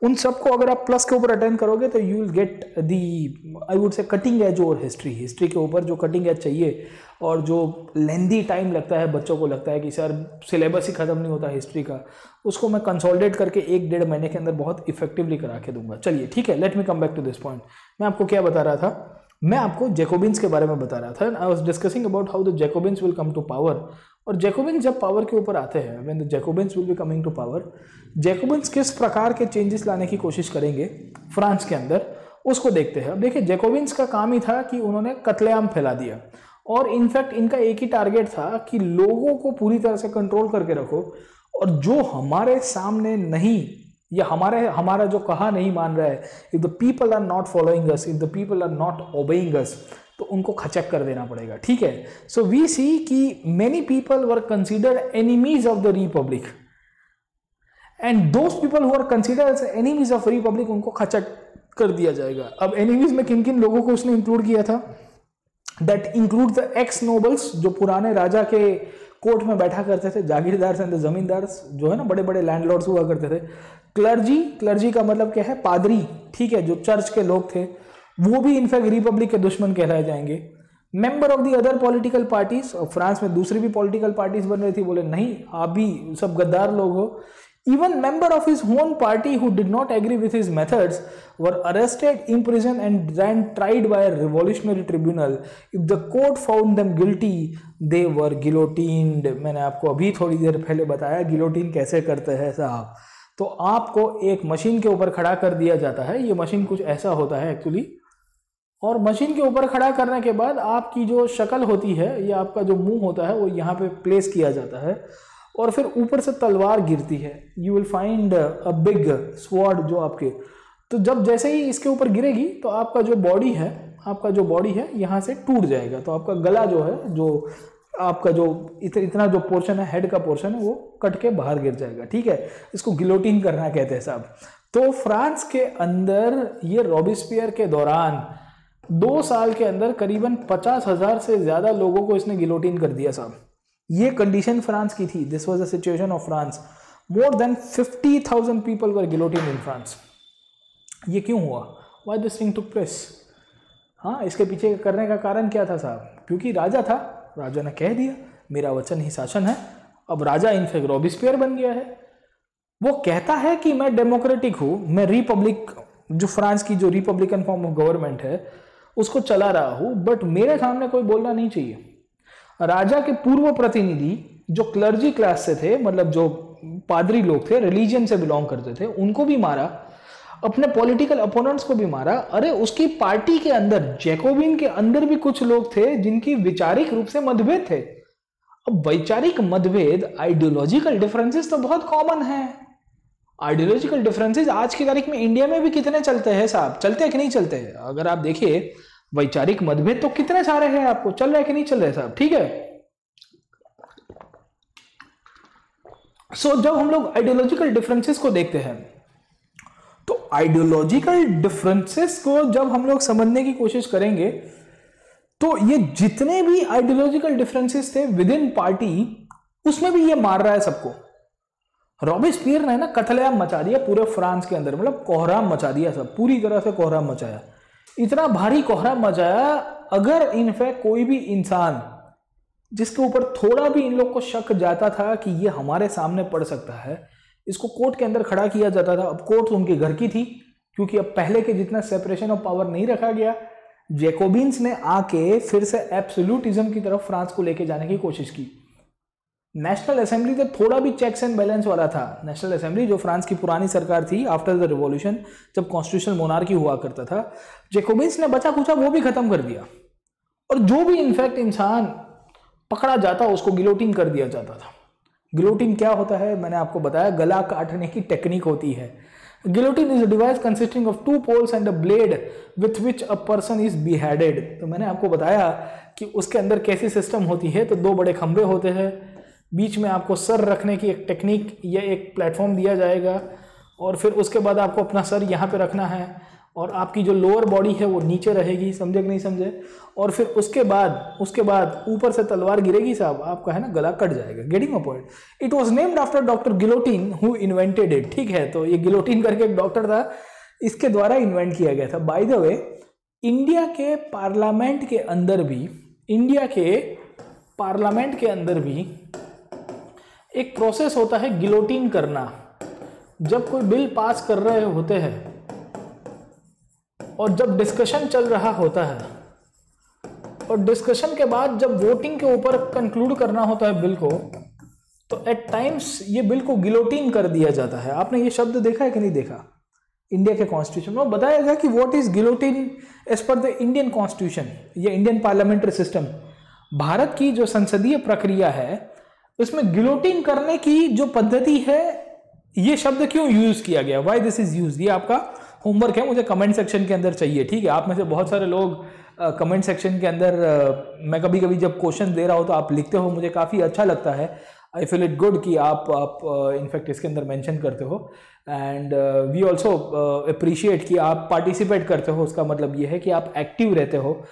S1: उन सबको अगर आप प्लस के ऊपर अटेंड करोगे तो you will get the I would से कटिंग एज और हिस्ट्री के ऊपर जो कटिंग एज चाहिए। और जो लेंदी टाइम लगता है, बच्चों को लगता है कि सर सिलेबस ही ख़त्म नहीं होता हिस्ट्री का, उसको मैं कंसोलिडेट करके 1-1.5 महीने के अंदर बहुत इफेक्टिवली करा के दूंगा। चलिए ठीक है, let me come back to this point. मैं आपको क्या बता रहा था, मैं आपको जैकोबिन्स के बारे में बता रहा था। I was discussing about how the Jacobins will come to power. और जैकोबिन्स जब पावर के ऊपर आते हैं, when the Jacobins will be coming to power, Jacobins किस प्रकार के चेंजेस लाने की कोशिश करेंगे फ्रांस के अंदर, उसको देखते हैं। अब देखिए, जैकोबिन्स का काम ही था कि उन्होंने कत्लेआम फैला दिया, और इनफैक्ट इनका एक ही टारगेट था कि लोगों को पूरी तरह से कंट्रोल करके रखो, और जो हमारे सामने नहीं, या हमारा जो कहा नहीं मान रहा है, if the people are not following us, if the people are not obeying us, तो उनको खचक कर देना पड़ेगा। ठीक है, सो वी सी कि many people were considered enemies of the republic, and those people who are considered as enemies of republic, उनको खचक कर दिया जाएगा। अब एनिमीज में किन किन लोगों को उसने इंक्लूड किया था? That include the x nobles, जो पुराने राजा के कोर्ट में बैठा करते थे, जागीरदार एंड जमींदार जो है ना, बड़े बड़े लैंडलॉर्ड्स हुआ करते थे। क्लर्जी का मतलब क्या है? पादरी। ठीक है, जो चर्च के लोग थे वो भी इनफैक्ट रिपब्लिक के दुश्मन कहलाए जाएंगे। Member of the other political parties, और फ्रांस में दूसरी भी पॉलिटिकल पार्टीज बन रही थी, बोले नहीं आप भी सब गद्दार लोग हो। Even member of his own party who did not agree with his methods were arrested, imprisoned, and then tried by a revolutionary tribunal. If the court found them guilty, they were guillotined. मैंने आपको अभी थोड़ी देर पहले बताया guillotine कैसे करते हैं साहब। तो आपको एक मशीन के ऊपर खड़ा कर दिया जाता है, ये मशीन कुछ ऐसा होता है एक्चुअली, और मशीन के ऊपर खड़ा करने के बाद आपकी जो शक्ल होती है या आपका जो मुंह होता है वो यहाँ पे प्लेस किया जाता है, और फिर ऊपर से तलवार गिरती है। You will find a big sword जो आपके, तो जब जैसे ही इसके ऊपर गिरेगी तो आपका जो बॉडी है यहाँ से टूट जाएगा, तो आपका गला जो है, जो आपका जो इतना जो पोर्शन है, हेड का पोर्शन है, वो कट के बाहर गिर जाएगा। ठीक है, इसको गिलोटिन करना कहते हैं साहब। तो फ्रांस के अंदर ये रॉबिस्पियर के दौरान 2 साल के अंदर करीबन 50,000 से ज्यादा लोगों को इसने गिलोटिन कर दिया साहब। ये कंडीशन फ्रांस की थी। This was the situation of France. More than 50,000 people were guillotine in France. ये क्यों हुआ? Why this thing took place? हाँ, इसके पीछे करने का कारण क्या था साहब? क्योंकि राजा था, राजा ने कह दिया मेरा वचन ही शासन है। अब राजा इनफैक्ट रॉबिस्पियर बन गया है। वो कहता है कि मैं डेमोक्रेटिक हूं, मैं रिपब्लिक, जो फ्रांस की जो रिपब्लिकन फॉर्म ऑफ गवर्नमेंट है उसको चला रहा हूं, बट मेरे सामने कोई बोलना नहीं चाहिए। राजा के पूर्व प्रतिनिधि जो क्लर्जी क्लास से थे, मतलब जो पादरी लोग थे, रिलीजन से बिलोंग करते थे, उनको भी मारा, अपने पॉलिटिकल अपोनेंट्स को भी मारा। अरे उसकी पार्टी के अंदर, जैकोबिन के अंदर भी कुछ लोग थे जिनकी वैचारिक रूप से मतभेद थे। अब वैचारिक मतभेद, आइडियोलॉजिकल डिफरेंसेस तो बहुत कॉमन है। आइडियोलॉजिकल डिफरेंसेस आज की तारीख में इंडिया में भी कितने चलते हैं साहब? चलते हैं कि नहीं चलते हैं? अगर आप देखिए वैचारिक मतभेद तो कितने सारे हैं, आपको चल रहे हैं कि नहीं चल रहे साहब? ठीक है, सो जब हम लोग आइडियोलॉजिकल डिफरेंसेस को देखते हैं, तो आइडियोलॉजिकल डिफरेंसेस को जब हम लोग समझने की कोशिश करेंगे, तो ये जितने भी आइडियोलॉजिकल डिफरेंसेस थे विद इन पार्टी, उसमें भी ये मार रहा है सबको। रॉबिस्पियर ने ना कत्लेआम मचा दिया पूरे फ्रांस के अंदर, मतलब कोहराम मचा दिया, सब पूरी तरह से कोहराम मचाया। इतना भारी कोहराम मचाया, अगर इनफैक्ट कोई भी इंसान जिसके ऊपर थोड़ा भी इन लोग को शक जाता था कि ये हमारे सामने पड़ सकता है, इसको कोर्ट के अंदर खड़ा किया जाता था। अब कोर्ट उनके घर की थी, क्योंकि अब पहले के जितना सेपरेशन ऑफ पावर नहीं रखा गया। जैकोबिन्स ने आके फिर से एब्सोल्यूटिज्म की तरफ फ्रांस को लेके जाने की कोशिश की। नेशनल असेंबली तो थोड़ा भी चेक्स एंड बैलेंस वाला था। नेशनल असेंबली जो फ्रांस की पुरानी सरकार थी आफ्टर द रिवॉल्यूशन, जब कॉन्स्टिट्यूशनल मोनार्की हुआ करता था, जैकोबिन्स ने बचा कुचा वो भी खत्म कर दिया, और जो भी इनफैक्ट इंसान पकड़ा जाता उसको गिलोटिन कर दिया जाता था। गिलोटिन क्या होता है? मैंने आपको बताया, गला काटने की टेक्निक होती है। Guillotine is a device consisting of 2 poles and a blade with which a person is beheaded. तो मैंने आपको बताया कि उसके अंदर कैसी सिस्टम होती है। तो 2 बड़े खंभे होते हैं, बीच में आपको सर रखने की एक टेक्निक या एक प्लेटफॉर्म दिया जाएगा, और फिर उसके बाद आपको अपना सर यहाँ पे रखना है और आपकी जो लोअर बॉडी है वो नीचे रहेगी, समझे कि नहीं समझे। और फिर उसके बाद ऊपर से तलवार गिरेगी साहब, आपका है ना गला कट जाएगा। Getting a point. It was named after doctor Guillotin who invented it. ठीक है, तो ये गिलोटिन करके एक डॉक्टर था, इसके द्वारा इन्वेंट किया गया था। बाय द वे, इंडिया के पार्लियामेंट के अंदर भी एक प्रोसेस होता है गिलोटिन करना। जब कोई बिल पास कर रहे होते हैं और जब डिस्कशन चल रहा होता है और डिस्कशन के बाद जब वोटिंग के ऊपर कंक्लूड करना होता है बिल को, तो एट टाइम्स ये बिल को गिलोटिन कर दिया जाता है। आपने ये शब्द देखा है कि नहीं देखा? इंडिया के कॉन्स्टिट्यूशन में बताया गया कि what is guillotine as per the Indian constitution, ये इंडियन पार्लियामेंट्री सिस्टम। भारत की जो संसदीय प्रक्रिया है उसमें गिलोटिन करने की जो पद्धति है, ये शब्द क्यों यूज किया गया, व्हाई दिस इज यूज, ये आपका होमवर्क है, मुझे कमेंट सेक्शन के अंदर चाहिए। ठीक है, आप में से बहुत सारे लोग कमेंट सेक्शन के अंदर मैं कभी कभी जब क्वेश्चन दे रहा हूँ तो आप लिखते हो, मुझे काफ़ी अच्छा लगता है। आई फील इट गुड कि आप इनफैक्ट इसके अंदर मेंशन करते हो। एंड वी ऑल्सो अप्रिशिएट कि आप पार्टिसिपेट करते हो। उसका मतलब ये है कि आप एक्टिव रहते हो।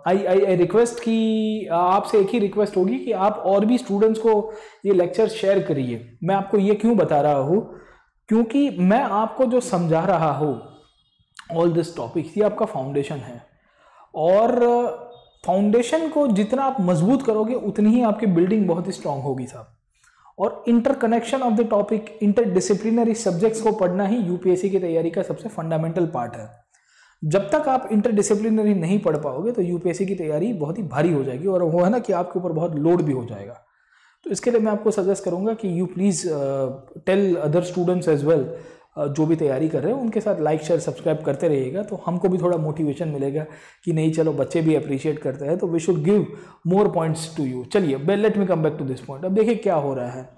S1: आई रिक्वेस्ट कि आपसे एक ही रिक्वेस्ट होगी कि आप और भी स्टूडेंट्स को ये लेक्चर शेयर करिए। मैं आपको ये क्यों बता रहा हूँ, क्योंकि मैं आपको जो समझा रहा हूँ ऑल दिस टॉपिक, ये आपका फाउंडेशन है। और फाउंडेशन को जितना आप मजबूत करोगे उतनी ही आपकी बिल्डिंग बहुत ही स्ट्रांग होगी साहब। और interconnection of the topic, interdisciplinary subjects को पढ़ना ही यूपीएससी की तैयारी का सबसे फंडामेंटल पार्ट है। जब तक आप इंटरडिसिप्लिनरी नहीं पढ़ पाओगे तो यूपीएससी की तैयारी बहुत ही भारी हो जाएगी और वो है ना कि आपके ऊपर बहुत लोड भी हो जाएगा। तो इसके लिए मैं आपको सजेस्ट करूंगा कि you please tell other students as well, जो भी तैयारी कर रहे हैं उनके साथ लाइक शेयर सब्सक्राइब करते रहिएगा, तो हमको भी थोड़ा मोटिवेशन मिलेगा कि नहीं चलो बच्चे भी अप्रिशिएट करते हैं, तो we should give more points to you. चलिए let me come back to this point. अब देखिए क्या हो रहा है।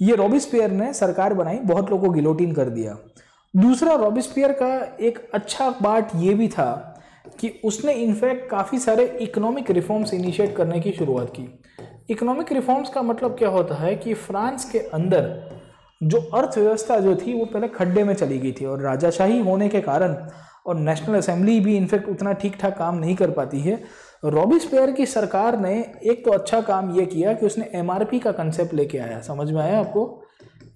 S1: ये रॉबिस्पियर ने सरकार बनाई, बहुत लोगों को गिलोटिन कर दिया। दूसरा, रॉबिस्पियर का एक अच्छा बात ये भी था कि उसने इनफैक्ट काफ़ी सारे इकोनॉमिक रिफॉर्म्स इनिशिएट करने की शुरुआत की। इकोनॉमिक रिफॉर्म्स का मतलब क्या होता है कि फ्रांस के अंदर जो अर्थव्यवस्था जो थी वो पहले खड्डे में चली गई थी और राजाशाही होने के कारण और नेशनल असेंबली भी इनफैक्ट उतना ठीक ठाक काम नहीं कर पाती है। रॉबिस्पियर की सरकार ने एक तो अच्छा काम ये किया कि उसने एमआरपी का कंसेप्ट लेके आया। समझ में आया आपको?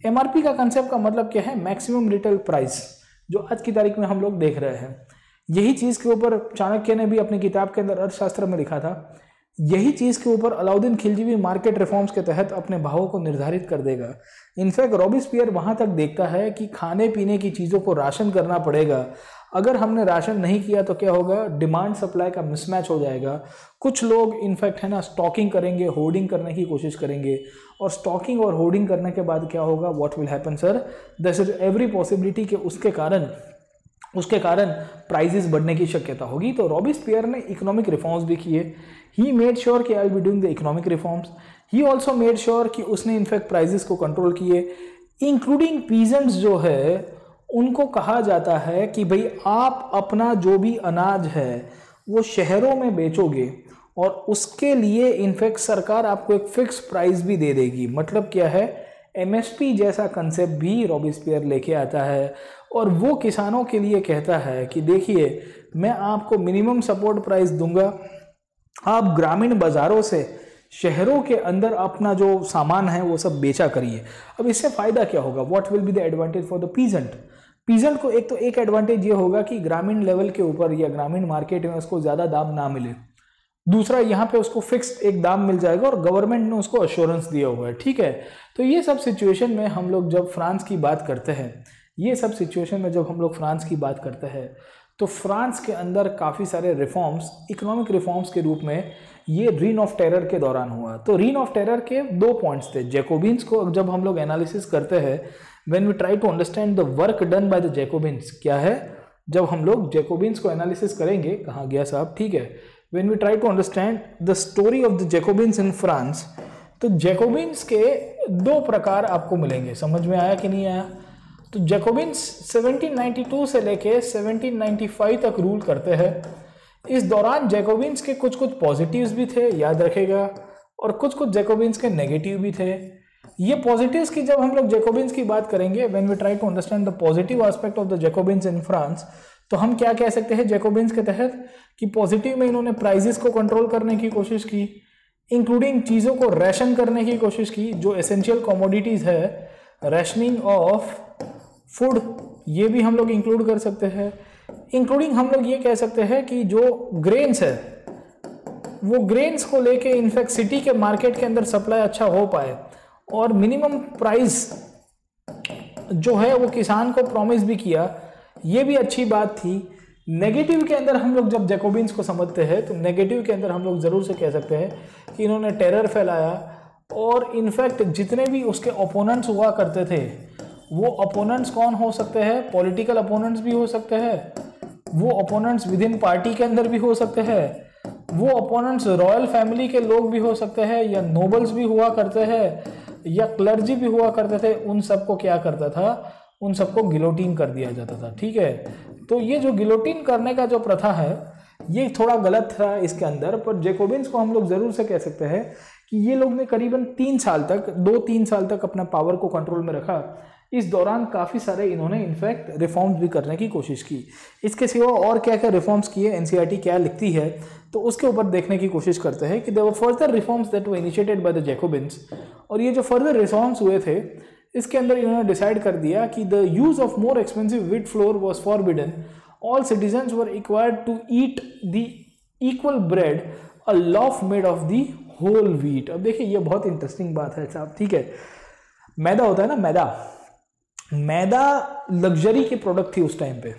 S1: एमआरपी का कंसेप्ट का मतलब क्या है? मैक्सिमम रिटेल प्राइस, जो आज की तारीख में हम लोग देख रहे हैं। यही चीज़ के ऊपर चाणक्य ने भी अपनी किताब के अंदर अर्थशास्त्र में लिखा था। यही चीज़ के ऊपर अलाउद्दीन खिलजी भी मार्केट रिफॉर्म्स के तहत अपने भावों को निर्धारित कर देगा। इनफैक्ट रॉबिस्पियर वहाँ तक देखता है कि खाने पीने की चीज़ों को राशन करना पड़ेगा। अगर हमने राशन नहीं किया तो क्या होगा? डिमांड सप्लाई का मिसमैच हो जाएगा। कुछ लोग इनफैक्ट है ना स्टॉकिंग करेंगे, होर्डिंग करने की कोशिश करेंगे, और स्टॉकिंग और होर्डिंग करने के बाद क्या होगा? What will happen sir? This is every possibility कि उसके कारण प्राइजेस बढ़ने की शक्यता होगी। तो रॉबिस्पियर ने इकोनॉमिक रिफॉर्म्स भी किए। ही मेड श्योर कि आई will be doing the economic reforms. He also made sure कि उसने इनफैक्ट प्राइजेस को कंट्रोल किए, इंक्लूडिंग पीजेंट्स जो है उनको कहा जाता है कि भाई आप अपना जो भी अनाज है वो शहरों में बेचोगे और उसके लिए इनफैक्ट सरकार आपको एक फिक्स प्राइस भी दे देगी। मतलब क्या है? एमएसपी जैसा कंसेप्ट भी रॉबिस्पियर लेके आता है और वो किसानों के लिए कहता है कि देखिए मैं आपको मिनिमम सपोर्ट प्राइस दूंगा, आप ग्रामीण बाजारों से शहरों के अंदर अपना जो सामान है वो सब बेचा करिए। अब इससे फायदा क्या होगा? What will be the advantage for the peasant को एक एडवांटेज ये होगा कि ग्रामीण लेवल के ऊपर या ग्रामीण मार्केट में उसको ज़्यादा दाम ना मिले। दूसरा, यहाँ पे उसको फिक्स्ड एक दाम मिल जाएगा और गवर्नमेंट ने उसको अश्योरेंस दिया हुआ है। ठीक है, तो ये सब सिचुएशन में हम लोग जब फ्रांस की बात करते हैं, तो फ्रांस के अंदर काफ़ी सारे रिफॉर्म्स, इकोनॉमिक रिफॉर्म्स के रूप में ये रीन ऑफ टेरर के दौरान हुआ। तो रीन ऑफ टेरर के 2 पॉइंट्स थे। जैकोबिन्स को जब हम लोग एनालिसिस करते हैं, when we try to understand the work done by the Jacobins, क्या है? जब हम लोग जैकोबिन्स को एनालिसिस करेंगे, कहाँ गया साहब? ठीक है, when we try to understand the story of the Jacobins in France, तो जैकोबिन्स के 2 प्रकार आपको मिलेंगे। समझ में आया कि नहीं आया? तो जैकोबिन्स 1792 से लेके 1795 तक रूल करते हैं। इस दौरान जैकोबिन्स के कुछ पॉजिटिव्स भी थे, याद रखेगा, और कुछ जैकोबिन्स के नेगेटिव भी थे। ये पॉजिटिव्स की जब हम लोग जैकोबिन्स की बात करेंगे, when we try to understand the positive aspect of the Jacobins in France, तो हम क्या कह सकते हैं जैकोबिन्स के तहत कि पॉजिटिव में इन्होंने प्राइजेस को कंट्रोल करने की कोशिश की, इंक्लूडिंग चीज़ों को रैशन करने की कोशिश की, जो एसेंशियल कमोडिटीज़ है, रैशनिंग ऑफ फूड, ये भी हम लोग इंक्लूड कर सकते हैं। इंक्लूडिंग हम लोग ये कह सकते हैं कि जो ग्रेन्स है, वो ग्रेन्स को लेके इनफैक्ट सिटी के मार्केट के अंदर सप्लाई अच्छा हो पाए, और मिनिमम प्राइस जो है वो किसान को प्रॉमिस भी किया, ये भी अच्छी बात थी। नेगेटिव के अंदर हम लोग जब जैकोबिन्स को समझते हैं तो नेगेटिव के अंदर हम लोग ज़रूर से कह सकते हैं कि इन्होंने टेरर फैलाया, और इनफैक्ट जितने भी उसके ओपोनेंट्स हुआ करते थे, वो ओपोनेंट्स कौन हो सकते हैं? पॉलिटिकल ओपोनेंट्स भी हो सकते हैं, वो ओपोनेंट्स विद इन पार्टी के अंदर भी हो सकते हैं, वो ओपोनेंट्स रॉयल फैमिली के लोग भी हो सकते हैं, या नोबल्स भी हुआ करते हैं, या क्लर्जी भी हुआ करते थे। उन सबको क्या करता था? उन सबको गिलोटीन कर दिया जाता था। ठीक है, तो ये जो गिलोटीन करने का जो प्रथा है, ये थोड़ा गलत था इसके अंदर, पर जैकोबिन्स को हम लोग ज़रूर से कह सकते हैं कि ये लोग ने करीबन 3 साल तक, 2-3 साल तक अपना पावर को कंट्रोल में रखा। इस दौरान काफ़ी सारे इन्होंने इनफैक्ट रिफॉर्म्स भी करने की कोशिश की। इसके सिवा और क्या क्या रिफॉर्म्स किए, एनसीईआरटी क्या लिखती है, तो उसके ऊपर देखने की कोशिश करते हैं कि there were further reforms that were initiated by the Jacobins. और ये जो फर्दर रिफॉर्म्स हुए थे, इसके अंदर इन्होंने डिसाइड कर दिया कि the use of more expensive wheat flour was forbidden, all citizens were required to eat the equal bread, a loaf made of the whole wheat. अब देखिए ये बहुत इंटरेस्टिंग बात है साहब। ठीक है, मैदा होता है ना, मैदा लग्जरी की प्रोडक्ट थी उस टाइम पे।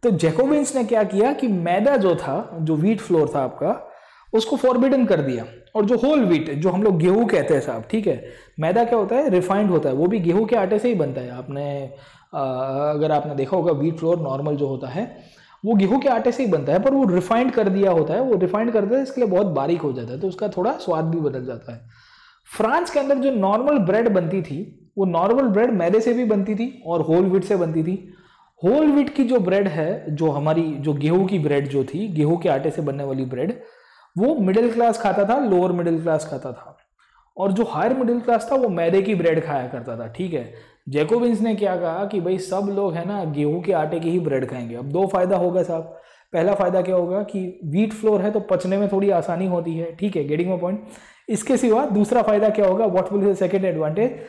S1: तो जैकोबिन्स ने क्या किया कि मैदा जो था, जो व्हीट फ्लोर था आपका, उसको फॉरबिडन कर दिया, और जो होल व्हीट, जो हम लोग गेहूं कहते हैं साहब, ठीक है, मैदा क्या होता है? रिफाइंड होता है, वो भी गेहूं के आटे से ही बनता है। अगर आपने देखा होगा व्हीट फ्लोर नॉर्मल जो होता है वो गेहूं के आटे से ही बनता है, पर वो रिफाइंड कर दिया होता है। वो रिफाइंड करते हैं इसके लिए बहुत बारीक हो जाता है, तो उसका थोड़ा स्वाद भी बदल जाता है। फ्रांस के अंदर जो नॉर्मल ब्रेड बनती थी, वो नॉर्मल ब्रेड मैदे से भी बनती थी और होल व्हीट से बनती थी। होल व्हीट की जो ब्रेड है, जो हमारी जो गेहूं की ब्रेड जो थी, गेहूं के आटे से बनने वाली ब्रेड, वो मिडिल क्लास खाता था, लोअर मिडिल क्लास खाता था, और जो हायर मिडिल क्लास था वो मैदे की ब्रेड खाया करता था। ठीक है, जैकोबिन्स ने क्या कहा कि भाई सब लोग है ना गेहूं के आटे की ही ब्रेड खाएंगे। अब 2 फायदा होगा साहब। पहला फायदा क्या होगा कि व्हीट फ्लोर है तो पचने में थोड़ी आसानी होती है। ठीक है, गेटिंग माय पॉइंट। इसके सिवा दूसरा फायदा क्या होगा? What will be the second advantage?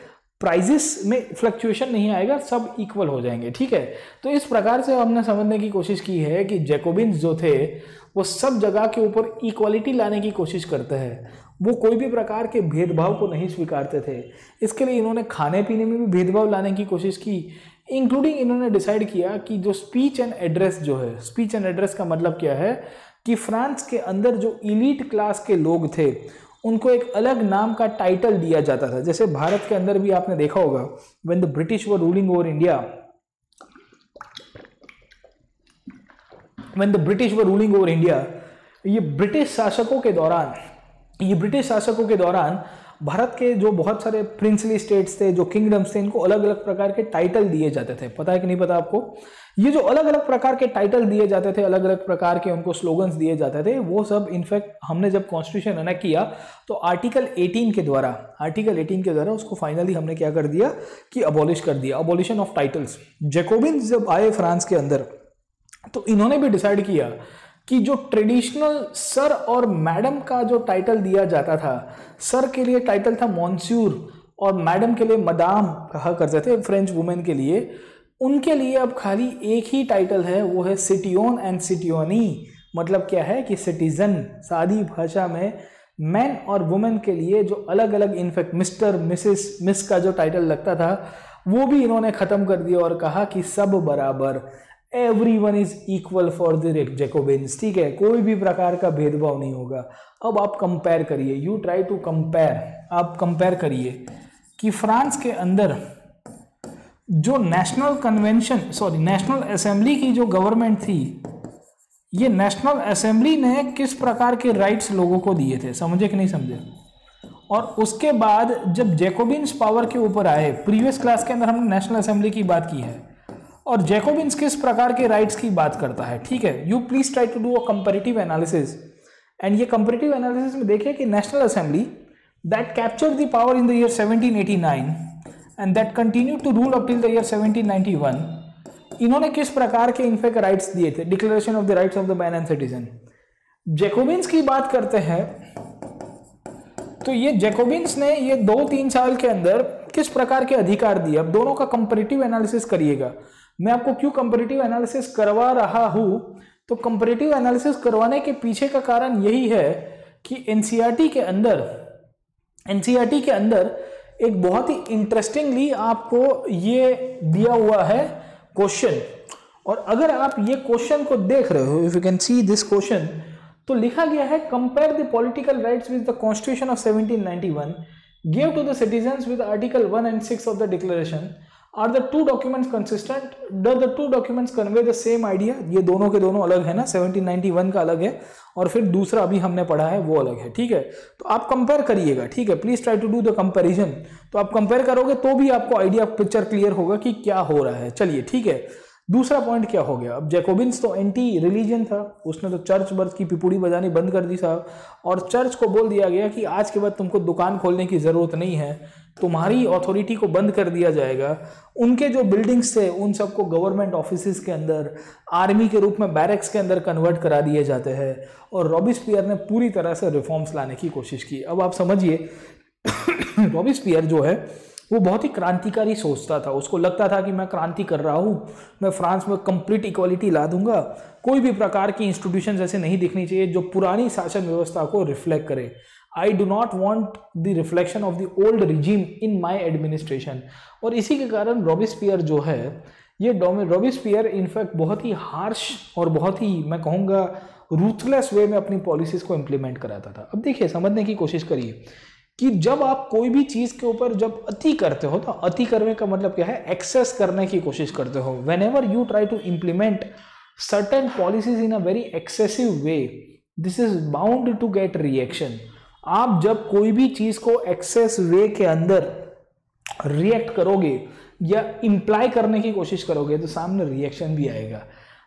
S1: Prices में फ्लक्चुएशन नहीं आएगा, सब इक्वल हो जाएंगे। ठीक है, तो इस प्रकार से हमने समझने की कोशिश की है कि जैकोबिन्स जो थे वो सब जगह के ऊपर इक्वालिटी लाने की कोशिश करते हैं। वो कोई भी प्रकार के भेदभाव को नहीं स्वीकारते थे। इसके लिए इन्होंने खाने पीने में भी भेदभाव लाने की कोशिश की, इंक्लूडिंग इन्होंने डिसाइड किया कि जो स्पीच एंड एड्रेस जो है, स्पीच एंड एड्रेस का मतलब क्या है कि फ्रांस के अंदर जो इलीट क्लास के लोग थे उनको एक अलग नाम का टाइटल दिया जाता था। जैसे भारत के अंदर भी आपने देखा होगा, when the British were ruling over India, when the British were ruling over India, ये ब्रिटिश शासकों के दौरान भारत के जो बहुत सारे प्रिंसली स्टेट्स थे, जो किंगडम्स थे, इनको अलग अलग प्रकार के टाइटल दिए जाते थे। पता है कि नहीं पता आपको? ये जो अलग अलग प्रकार के टाइटल दिए जाते थे, अलग अलग प्रकार के उनको स्लोगन्स दिए जाते थे, वो सब इनफैक्ट हमने जब कॉन्स्टिट्यूशन अनेक्ट किया तो आर्टिकल 18 के द्वारा उसको फाइनली हमने क्या कर दिया कि अबॉलिश कर दिया, अबॉलिशन ऑफ टाइटल्स। जैकोबिन्स जब आए फ्रांस के अंदर तो इन्होंने भी डिसाइड किया कि जो ट्रेडिशनल सर और मैडम का जो टाइटल दिया जाता था, सर के लिए टाइटल था मॉन्स्यूर और मैडम के लिए मदाम कहा करते थे फ्रेंच वुमेन के लिए, उनके लिए अब खाली एक ही टाइटल है, वो है सिटियोन एंड सिटियोनी। मतलब क्या है कि सिटीजन, सादी भाषा में मैन और वुमेन के लिए जो अलग अलग इनफैक्ट मिस्टर, मिसेस, मिस का जो टाइटल लगता था वो भी इन्होंने ख़त्म कर दिया और कहा कि सब बराबर, everyone is equal for the Jacobins. ठीक है, कोई भी प्रकार का भेदभाव नहीं होगा। अब आप कंपेयर करिए, यू ट्राई टू कंपेयर, आप कंपेयर करिए कि फ्रांस के अंदर जो नेशनल असेंबली की जो गवर्नमेंट थी, ये नेशनल असेंबली ने किस प्रकार के राइट्स लोगों को दिए थे, समझे कि नहीं समझे? और उसके बाद जब जैकोबिन्स पावर के ऊपर आए, प्रीवियस क्लास के अंदर हमने नेशनल असेंबली की बात की है, और जैकोबिन्स किस प्रकार के राइट्स की बात करता है। ठीक है, you please try to do a comparative analysis, and ये कंपैरेटिव एनालिसिस में देखिए कि national assembly that captured the power in the year 1789 and that continued to rule up till the year 1791. इन्होंने किस प्रकार के इनफैक्ट राइट्स दिए थे? Declaration of the rights of the man and citizen. Jacobins की बात करते हैं तो ये जैकोबिन्स ने ये 2-3 साल के अंदर किस प्रकार के अधिकार दिए। अब दोनों का कंपैरेटिव एनालिसिस करिएगा। मैं आपको क्यों कंपैरेटिव एनालिसिस करवा रहा हूं, तो कंपैरेटिव एनालिसिस करवाने के पीछे का कारण यही है कि एनसीईआरटी के अंदर एक बहुत ही इंटरेस्टिंगली आपको ये दिया हुआ है क्वेश्चन, और अगर आप ये क्वेश्चन को देख रहे हो, if you can see this question, तो लिखा गया है compare the political rights with the constitution of 1791 give to the citizens with article 1 and 6 of the declaration. Are the two documents consistent? Do the two documents convey the same idea? ये दोनों के दोनों अलग है ना, 1791 का अलग है और फिर दूसरा अभी हमने पढ़ा है वो अलग है, ठीक है। तो आप कंपेयर करिएगा, ठीक है, please try to do the comparison. तो आप कंपेयर करोगे तो भी आपको आइडिया, पिक्चर क्लियर होगा कि क्या हो रहा है। चलिए ठीक है, दूसरा पॉइंट क्या हो गया? अब जैकोबिन्स तो एंटी रिलीजन था, उसने तो चर्च बर्च की पिपुड़ी बजानी बंद कर दी साहब, और चर्च को बोल दिया गया कि आज के बाद तुमको दुकान खोलने की जरूरत नहीं है, तुम्हारी अथॉरिटी को बंद कर दिया जाएगा। उनके जो बिल्डिंग्स थे उन सबको गवर्नमेंट ऑफिसेज के अंदर, आर्मी के रूप में बैरक्स के अंदर कन्वर्ट करा दिए जाते हैं, और रॉबिस्पियर ने पूरी तरह से रिफॉर्म्स लाने की कोशिश की। अब आप समझिए रॉबिस्पियर जो है वो बहुत ही क्रांतिकारी सोचता था। उसको लगता था कि मैं क्रांति कर रहा हूँ, मैं फ्रांस में कंप्लीट इक्वालिटी ला दूंगा, कोई भी प्रकार की इंस्टीट्यूशन ऐसे नहीं दिखनी चाहिए जो पुरानी शासन व्यवस्था को रिफ्लेक्ट करे। I do not want the reflection of the old regime in my administration. और इसी के कारण रॉबिस्पियर जो है, ये रॉबिस्पियर इनफैक्ट बहुत ही हार्श और बहुत ही, मैं कहूँगा, रूथलेस वे में अपनी पॉलिसीज को इम्प्लीमेंट कराता था। अब देखिए, समझने की कोशिश करिए कि जब आप कोई भी चीज के ऊपर जब अति करते हो, तो अति करने का मतलब क्या है? एक्सेस करने की कोशिश करते हो। Whenever you try to implement certain policies in a very excessive way, this is bound to get reaction. आप जब कोई भी चीज को एक्सेस वे के अंदर रिएक्ट करोगे या इंप्लाई करने की कोशिश करोगे तो सामने रिएक्शन भी आएगा।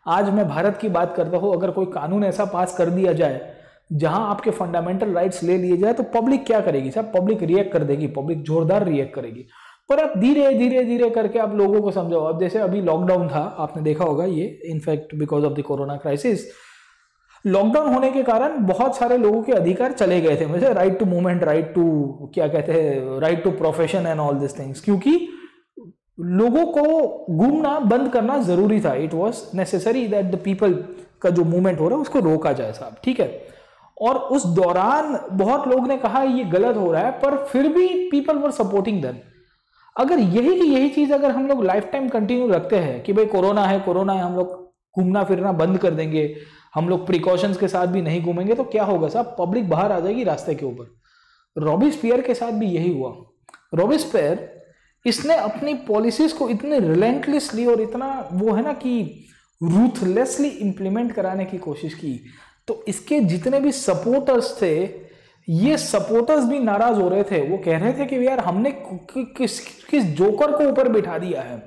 S1: आज मैं भारत की बात करता हूं, अगर कोई कानून ऐसा पास कर दिया जाए जहां आपके फंडामेंटल राइट्स ले लिए जाए, तो पब्लिक क्या करेगी साहब? पब्लिक रिएक्ट कर देगी, पब्लिक जोरदार रिएक्ट करेगी। पर अब धीरे धीरे धीरे करके आप लोगों को समझाओ। अब जैसे अभी लॉकडाउन था, आपने देखा होगा, ये in fact because of the corona crisis, lockdown होने के कारण बहुत सारे लोगों के अधिकार चले गए थे, जैसे right to movement, right to, क्या कहते हैं, right to profession and all this things, क्योंकि लोगों को घूमना बंद करना जरूरी था। It was necessary that the people का जो मूवमेंट हो रहा है उसको रोका जाए साहब, ठीक है। और उस दौरान बहुत लोग ने कहा ये गलत हो रहा है, पर फिर भी पीपल वर सपोर्टिंग देम। अगर यही चीज अगर हम लोग लाइफ टाइम कंटिन्यू रखते हैं कि भाई कोरोना है, हम लोग घूमना फिरना बंद कर देंगे, हम लोग प्रिकॉशंस के साथ भी नहीं घूमेंगे, तो क्या होगा साहब? पब्लिक बाहर आ जाएगी रास्ते के ऊपर। रॉबिस्पियर के साथ भी यही हुआ। रॉबिस्पियर, इसने अपनी पॉलिसीज को इतने रिलेंटलेसली और इतना वो है ना कि रूथलेसली इंप्लीमेंट कराने की कोशिश की, तो इसके जितने भी सपोर्टर्स थे, ये सपोर्टर्स भी नाराज हो रहे थे। वो कह रहे थे कि यार हमने किस जोकर को ऊपर बिठा दिया है।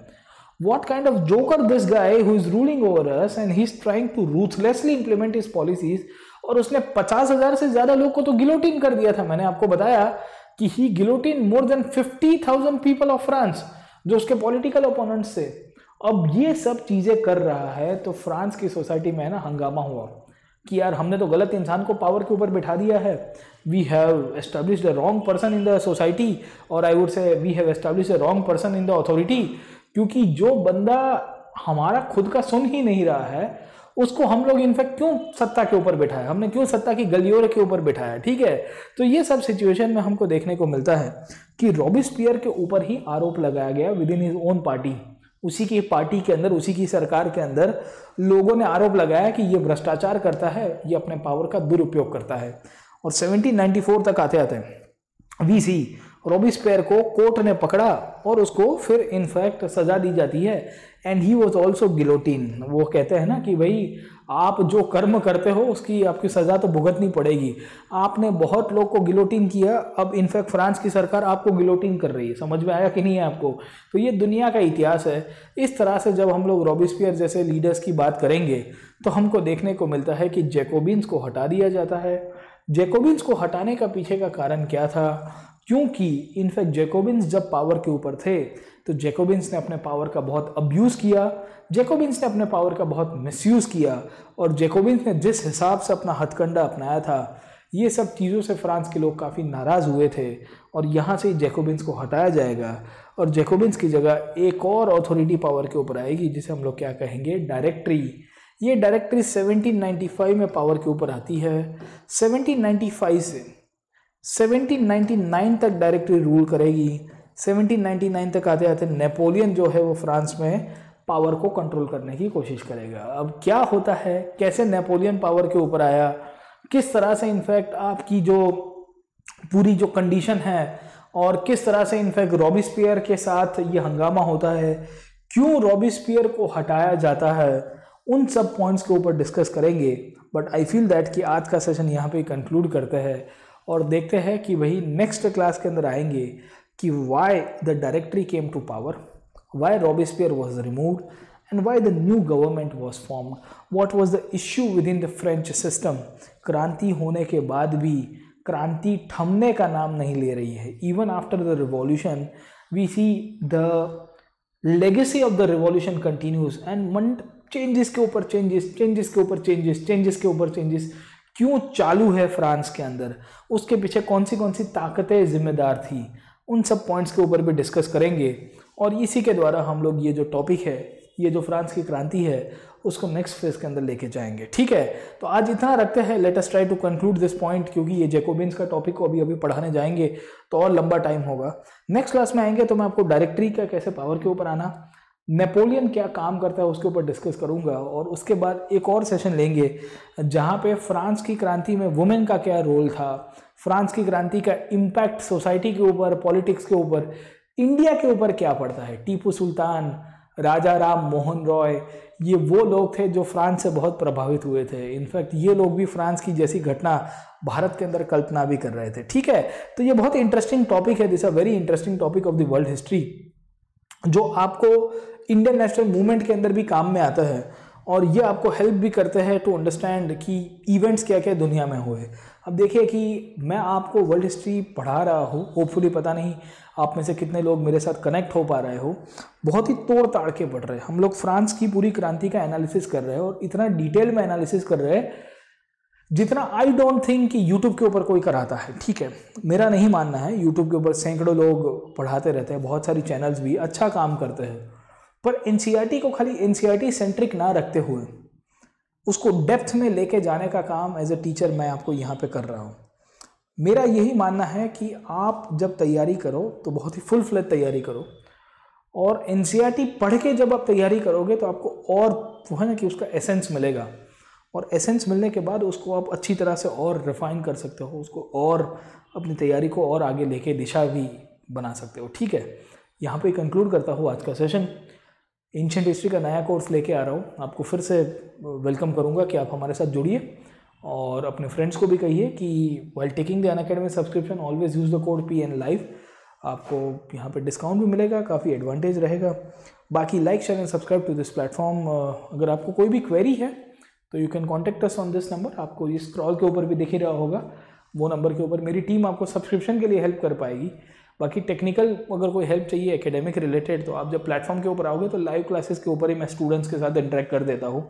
S1: What kind of joker this guy who is ruling over us and he's trying to ruthlessly implement his policies। और उसने 50,000 से ज्यादा लोग को तो गिलोटिन कर दिया था। मैंने आपको बताया कि he guillotine more than 50,000 people of France, जो उसके पॉलिटिकल ओपोनेंट्स थे। अब ये सब चीजें कर रहा है तो फ्रांस की सोसाइटी में है ना हंगामा हुआ कि यार हमने तो गलत इंसान को पावर के ऊपर बिठा दिया है। We have established a wrong person in the society, और I would say we have established a wrong person in the authority. क्योंकि जो बंदा हमारा खुद का सुन ही नहीं रहा है, उसको हम लोग इनफैक्ट क्यों सत्ता के ऊपर बिठाया, हमने क्यों सत्ता की गलियों के ऊपर बिठाया, ठीक है। तो ये सब सिचुएशन में हमको देखने को मिलता है कि रॉबिस्पियर के ऊपर ही आरोप लगाया गया with in his own party. उसी की पार्टी के अंदर, उसी की सरकार के अंदर लोगों ने आरोप लगाया कि ये भ्रष्टाचार करता है, ये अपने पावर का दुरुपयोग करता है। और 1794 तक आते आते वीसी रॉबिस्पियर को कोर्ट ने पकड़ा और उसको फिर इनफैक्ट सजा दी जाती है, and he was also guillotine. वो कहते हैं ना कि भाई आप जो कर्म करते हो उसकी आपकी सजा तो भुगतनी पड़ेगी। आपने बहुत लोग को गिलोटिन किया, अब इनफैक्ट फ्रांस की सरकार आपको गिलोटिन कर रही है। समझ में आया कि नहीं है आपको? तो ये दुनिया का इतिहास है। इस तरह से जब हम लोग रॉबिस्पियर जैसे लीडर्स की बात करेंगे तो हमको देखने को मिलता है कि जैकोबिन्स को हटा दिया जाता है, जैकोबिन्स को हटाने का पीछे का कारण क्या था? क्योंकि इनफैक्ट जैकोबिन्स जब पावर के ऊपर थे तो जैकोबिन्स ने अपने पावर का बहुत अब्यूज़ किया, जैकोबिन्स ने अपने पावर का बहुत मिसयूज़ किया, और जैकोबिन्स ने जिस हिसाब से अपना हथकंडा अपनाया था, ये सब चीज़ों से फ्रांस के लोग काफ़ी नाराज़ हुए थे, और यहाँ से जैकोबिन्स को हटाया जाएगा और जैकोबिन्स की जगह एक और अथॉरिटी पावर के ऊपर आएगी जिसे हम लोग क्या कहेंगे, डायरेक्टरी। ये डायरेक्टरी 1795 में पावर के ऊपर आती है। 1795 से 1799 तक डायरेक्टरी रूल करेगी। 1799 तक आते आते नेपोलियन जो है वो फ्रांस में पावर को कंट्रोल करने की कोशिश करेगा। अब क्या होता है, कैसे नेपोलियन पावर के ऊपर आया, किस तरह से इनफैक्ट आपकी जो पूरी जो कंडीशन है, और किस तरह से इनफैक्ट रॉबिस्पियर के साथ ये हंगामा होता है, क्यों रॉबिस्पियर को हटाया जाता है, उन सब पॉइंट्स के ऊपर डिस्कस करेंगे। बट आई फील दैट कि आज का सेशन यहाँ पे कंक्लूड करते हैं और देखते हैं कि वही नेक्स्ट क्लास के अंदर आएंगे कि why the directory came to power, why Robespierre was removed, and why the new government was formed, what was the issue within the French system। क्रांति होने के बाद भी क्रांति थमने का नाम नहीं ले रही है। Even after the revolution we see the legacy of the revolution continues and changes के ऊपर चेंजेस, चेंजेस के ऊपर चेंजेस, चेंजेस के ऊपर चेंजेस क्यों चालू है फ्रांस के अंदर, उसके पीछे कौन सी ताकतें जिम्मेदार थी, उन सब पॉइंट्स के ऊपर भी डिस्कस करेंगे। और इसी के द्वारा हम लोग ये जो टॉपिक है, ये जो फ्रांस की क्रांति है, उसको नेक्स्ट फेज के अंदर लेके जाएंगे। ठीक है, तो आज इतना रखते हैं। Let us try to conclude this point, क्योंकि ये जैकोबिन्स का टॉपिक को अभी पढ़ाने जाएंगे तो और लंबा टाइम होगा। नेक्स्ट क्लास में आएंगे तो मैं आपको डायरेक्टरी का कैसे पावर के ऊपर आना, नेपोलियन क्या काम करता है उसके ऊपर डिस्कस करूंगा, और उसके बाद एक और सेशन लेंगे जहाँ पे फ्रांस की क्रांति में वुमेन का क्या रोल था, फ्रांस की क्रांति का इम्पैक्ट सोसाइटी के ऊपर, पॉलिटिक्स के ऊपर, इंडिया के ऊपर क्या पड़ता है। टीपू सुल्तान, राजा राम मोहन रॉय, ये वो लोग थे जो फ्रांस से बहुत प्रभावित हुए थे। इनफैक्ट ये लोग भी फ्रांस की जैसी घटना भारत के अंदर कल्पना भी कर रहे थे। ठीक है, तो ये बहुत इंटरेस्टिंग टॉपिक है, this a very interesting topic of the world history, जो आपको इंडियन नेशनल मूवमेंट के अंदर भी काम में आता है, और ये आपको हेल्प भी करते हैं टू अंडरस्टैंड कि इवेंट्स क्या क्या दुनिया में हुए। अब देखिए कि मैं आपको वर्ल्ड हिस्ट्री पढ़ा रहा हूँ, होपफुली पता नहीं आप में से कितने लोग मेरे साथ कनेक्ट हो पा रहे हो, बहुत ही तोड़ ताड़ के पढ़ रहे हैं। हम लोग फ्रांस की पूरी क्रांति का एनालिसिस कर रहे हैं, और इतना डिटेल में एनालिसिस कर रहे हैं जितना आई डोंट थिंक कि यूट्यूब के ऊपर कोई कराता है। ठीक है, मेरा नहीं मानना है, यूट्यूब के ऊपर सैकड़ों लोग पढ़ाते रहते हैं, बहुत सारी चैनल्स भी अच्छा काम करते हैं, पर एनसीईआरटी को खाली एनसीईआरटी सेंट्रिक ना रखते हुए उसको डेप्थ में लेके जाने का काम एज अ टीचर मैं आपको यहाँ पे कर रहा हूँ। मेरा यही मानना है कि आप जब तैयारी करो तो बहुत ही फुल फ्लेज तैयारी करो, और एनसीईआरटी पढ़ के जब आप तैयारी करोगे तो आपको और वो है ना कि उसका एसेंस मिलेगा, और एसेंस मिलने के बाद उसको आप अच्छी तरह से और रिफाइन कर सकते हो, उसको और अपनी तैयारी को और आगे लेके दिशा भी बना सकते हो। ठीक है, यहाँ पे कंक्लूड करता हूँ आज का सेशन। एंशिएंट हिस्ट्री का नया कोर्स लेके आ रहा हूँ, आपको फिर से वेलकम करूँगा कि आप हमारे साथ जुड़िए, और अपने फ्रेंड्स को भी कहिए कि while taking the Unacademy subscription always use the code PN Live, आपको यहाँ पे डिस्काउंट भी मिलेगा, काफ़ी एडवांटेज रहेगा। बाकी like share and subscribe to this platform. अगर आपको कोई भी क्वेरी है तो you can contact us on this number, आपको ये स्क्रॉल के ऊपर भी दिख ही रहा होगा, वो नंबर के ऊपर मेरी टीम आपको सब्सक्रिप्शन के लिए हेल्प कर पाएगी। बाकी टेक्निकल अगर कोई हेल्प चाहिए एकेडमिक रिलेटेड, तो आप जब प्लेटफॉर्म के ऊपर आओगे तो लाइव क्लासेस के ऊपर ही मैं स्टूडेंट्स के साथ इंटरेक्ट कर देता हूँ।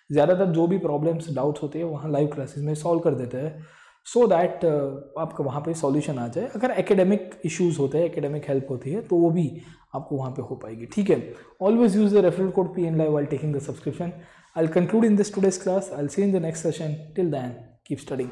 S1: ज़्यादातर जो भी प्रॉब्लम्स डाउट्स होते हैं वहाँ लाइव क्लासेस में सॉल्व कर देते हैं, सो दैट आपका वहाँ पे सॉल्यूशन आ जाए। अगर एकेडमिक इश्यूज़ होते हैं, एकेडमिक हेल्प होती है, तो वो भी आपको वहाँ पे हो पाएगी। ठीक है, always use the referral code PN Live while taking the subscription. I'll conclude in this today's class. I'll see you in the next session. Till then, keep studying.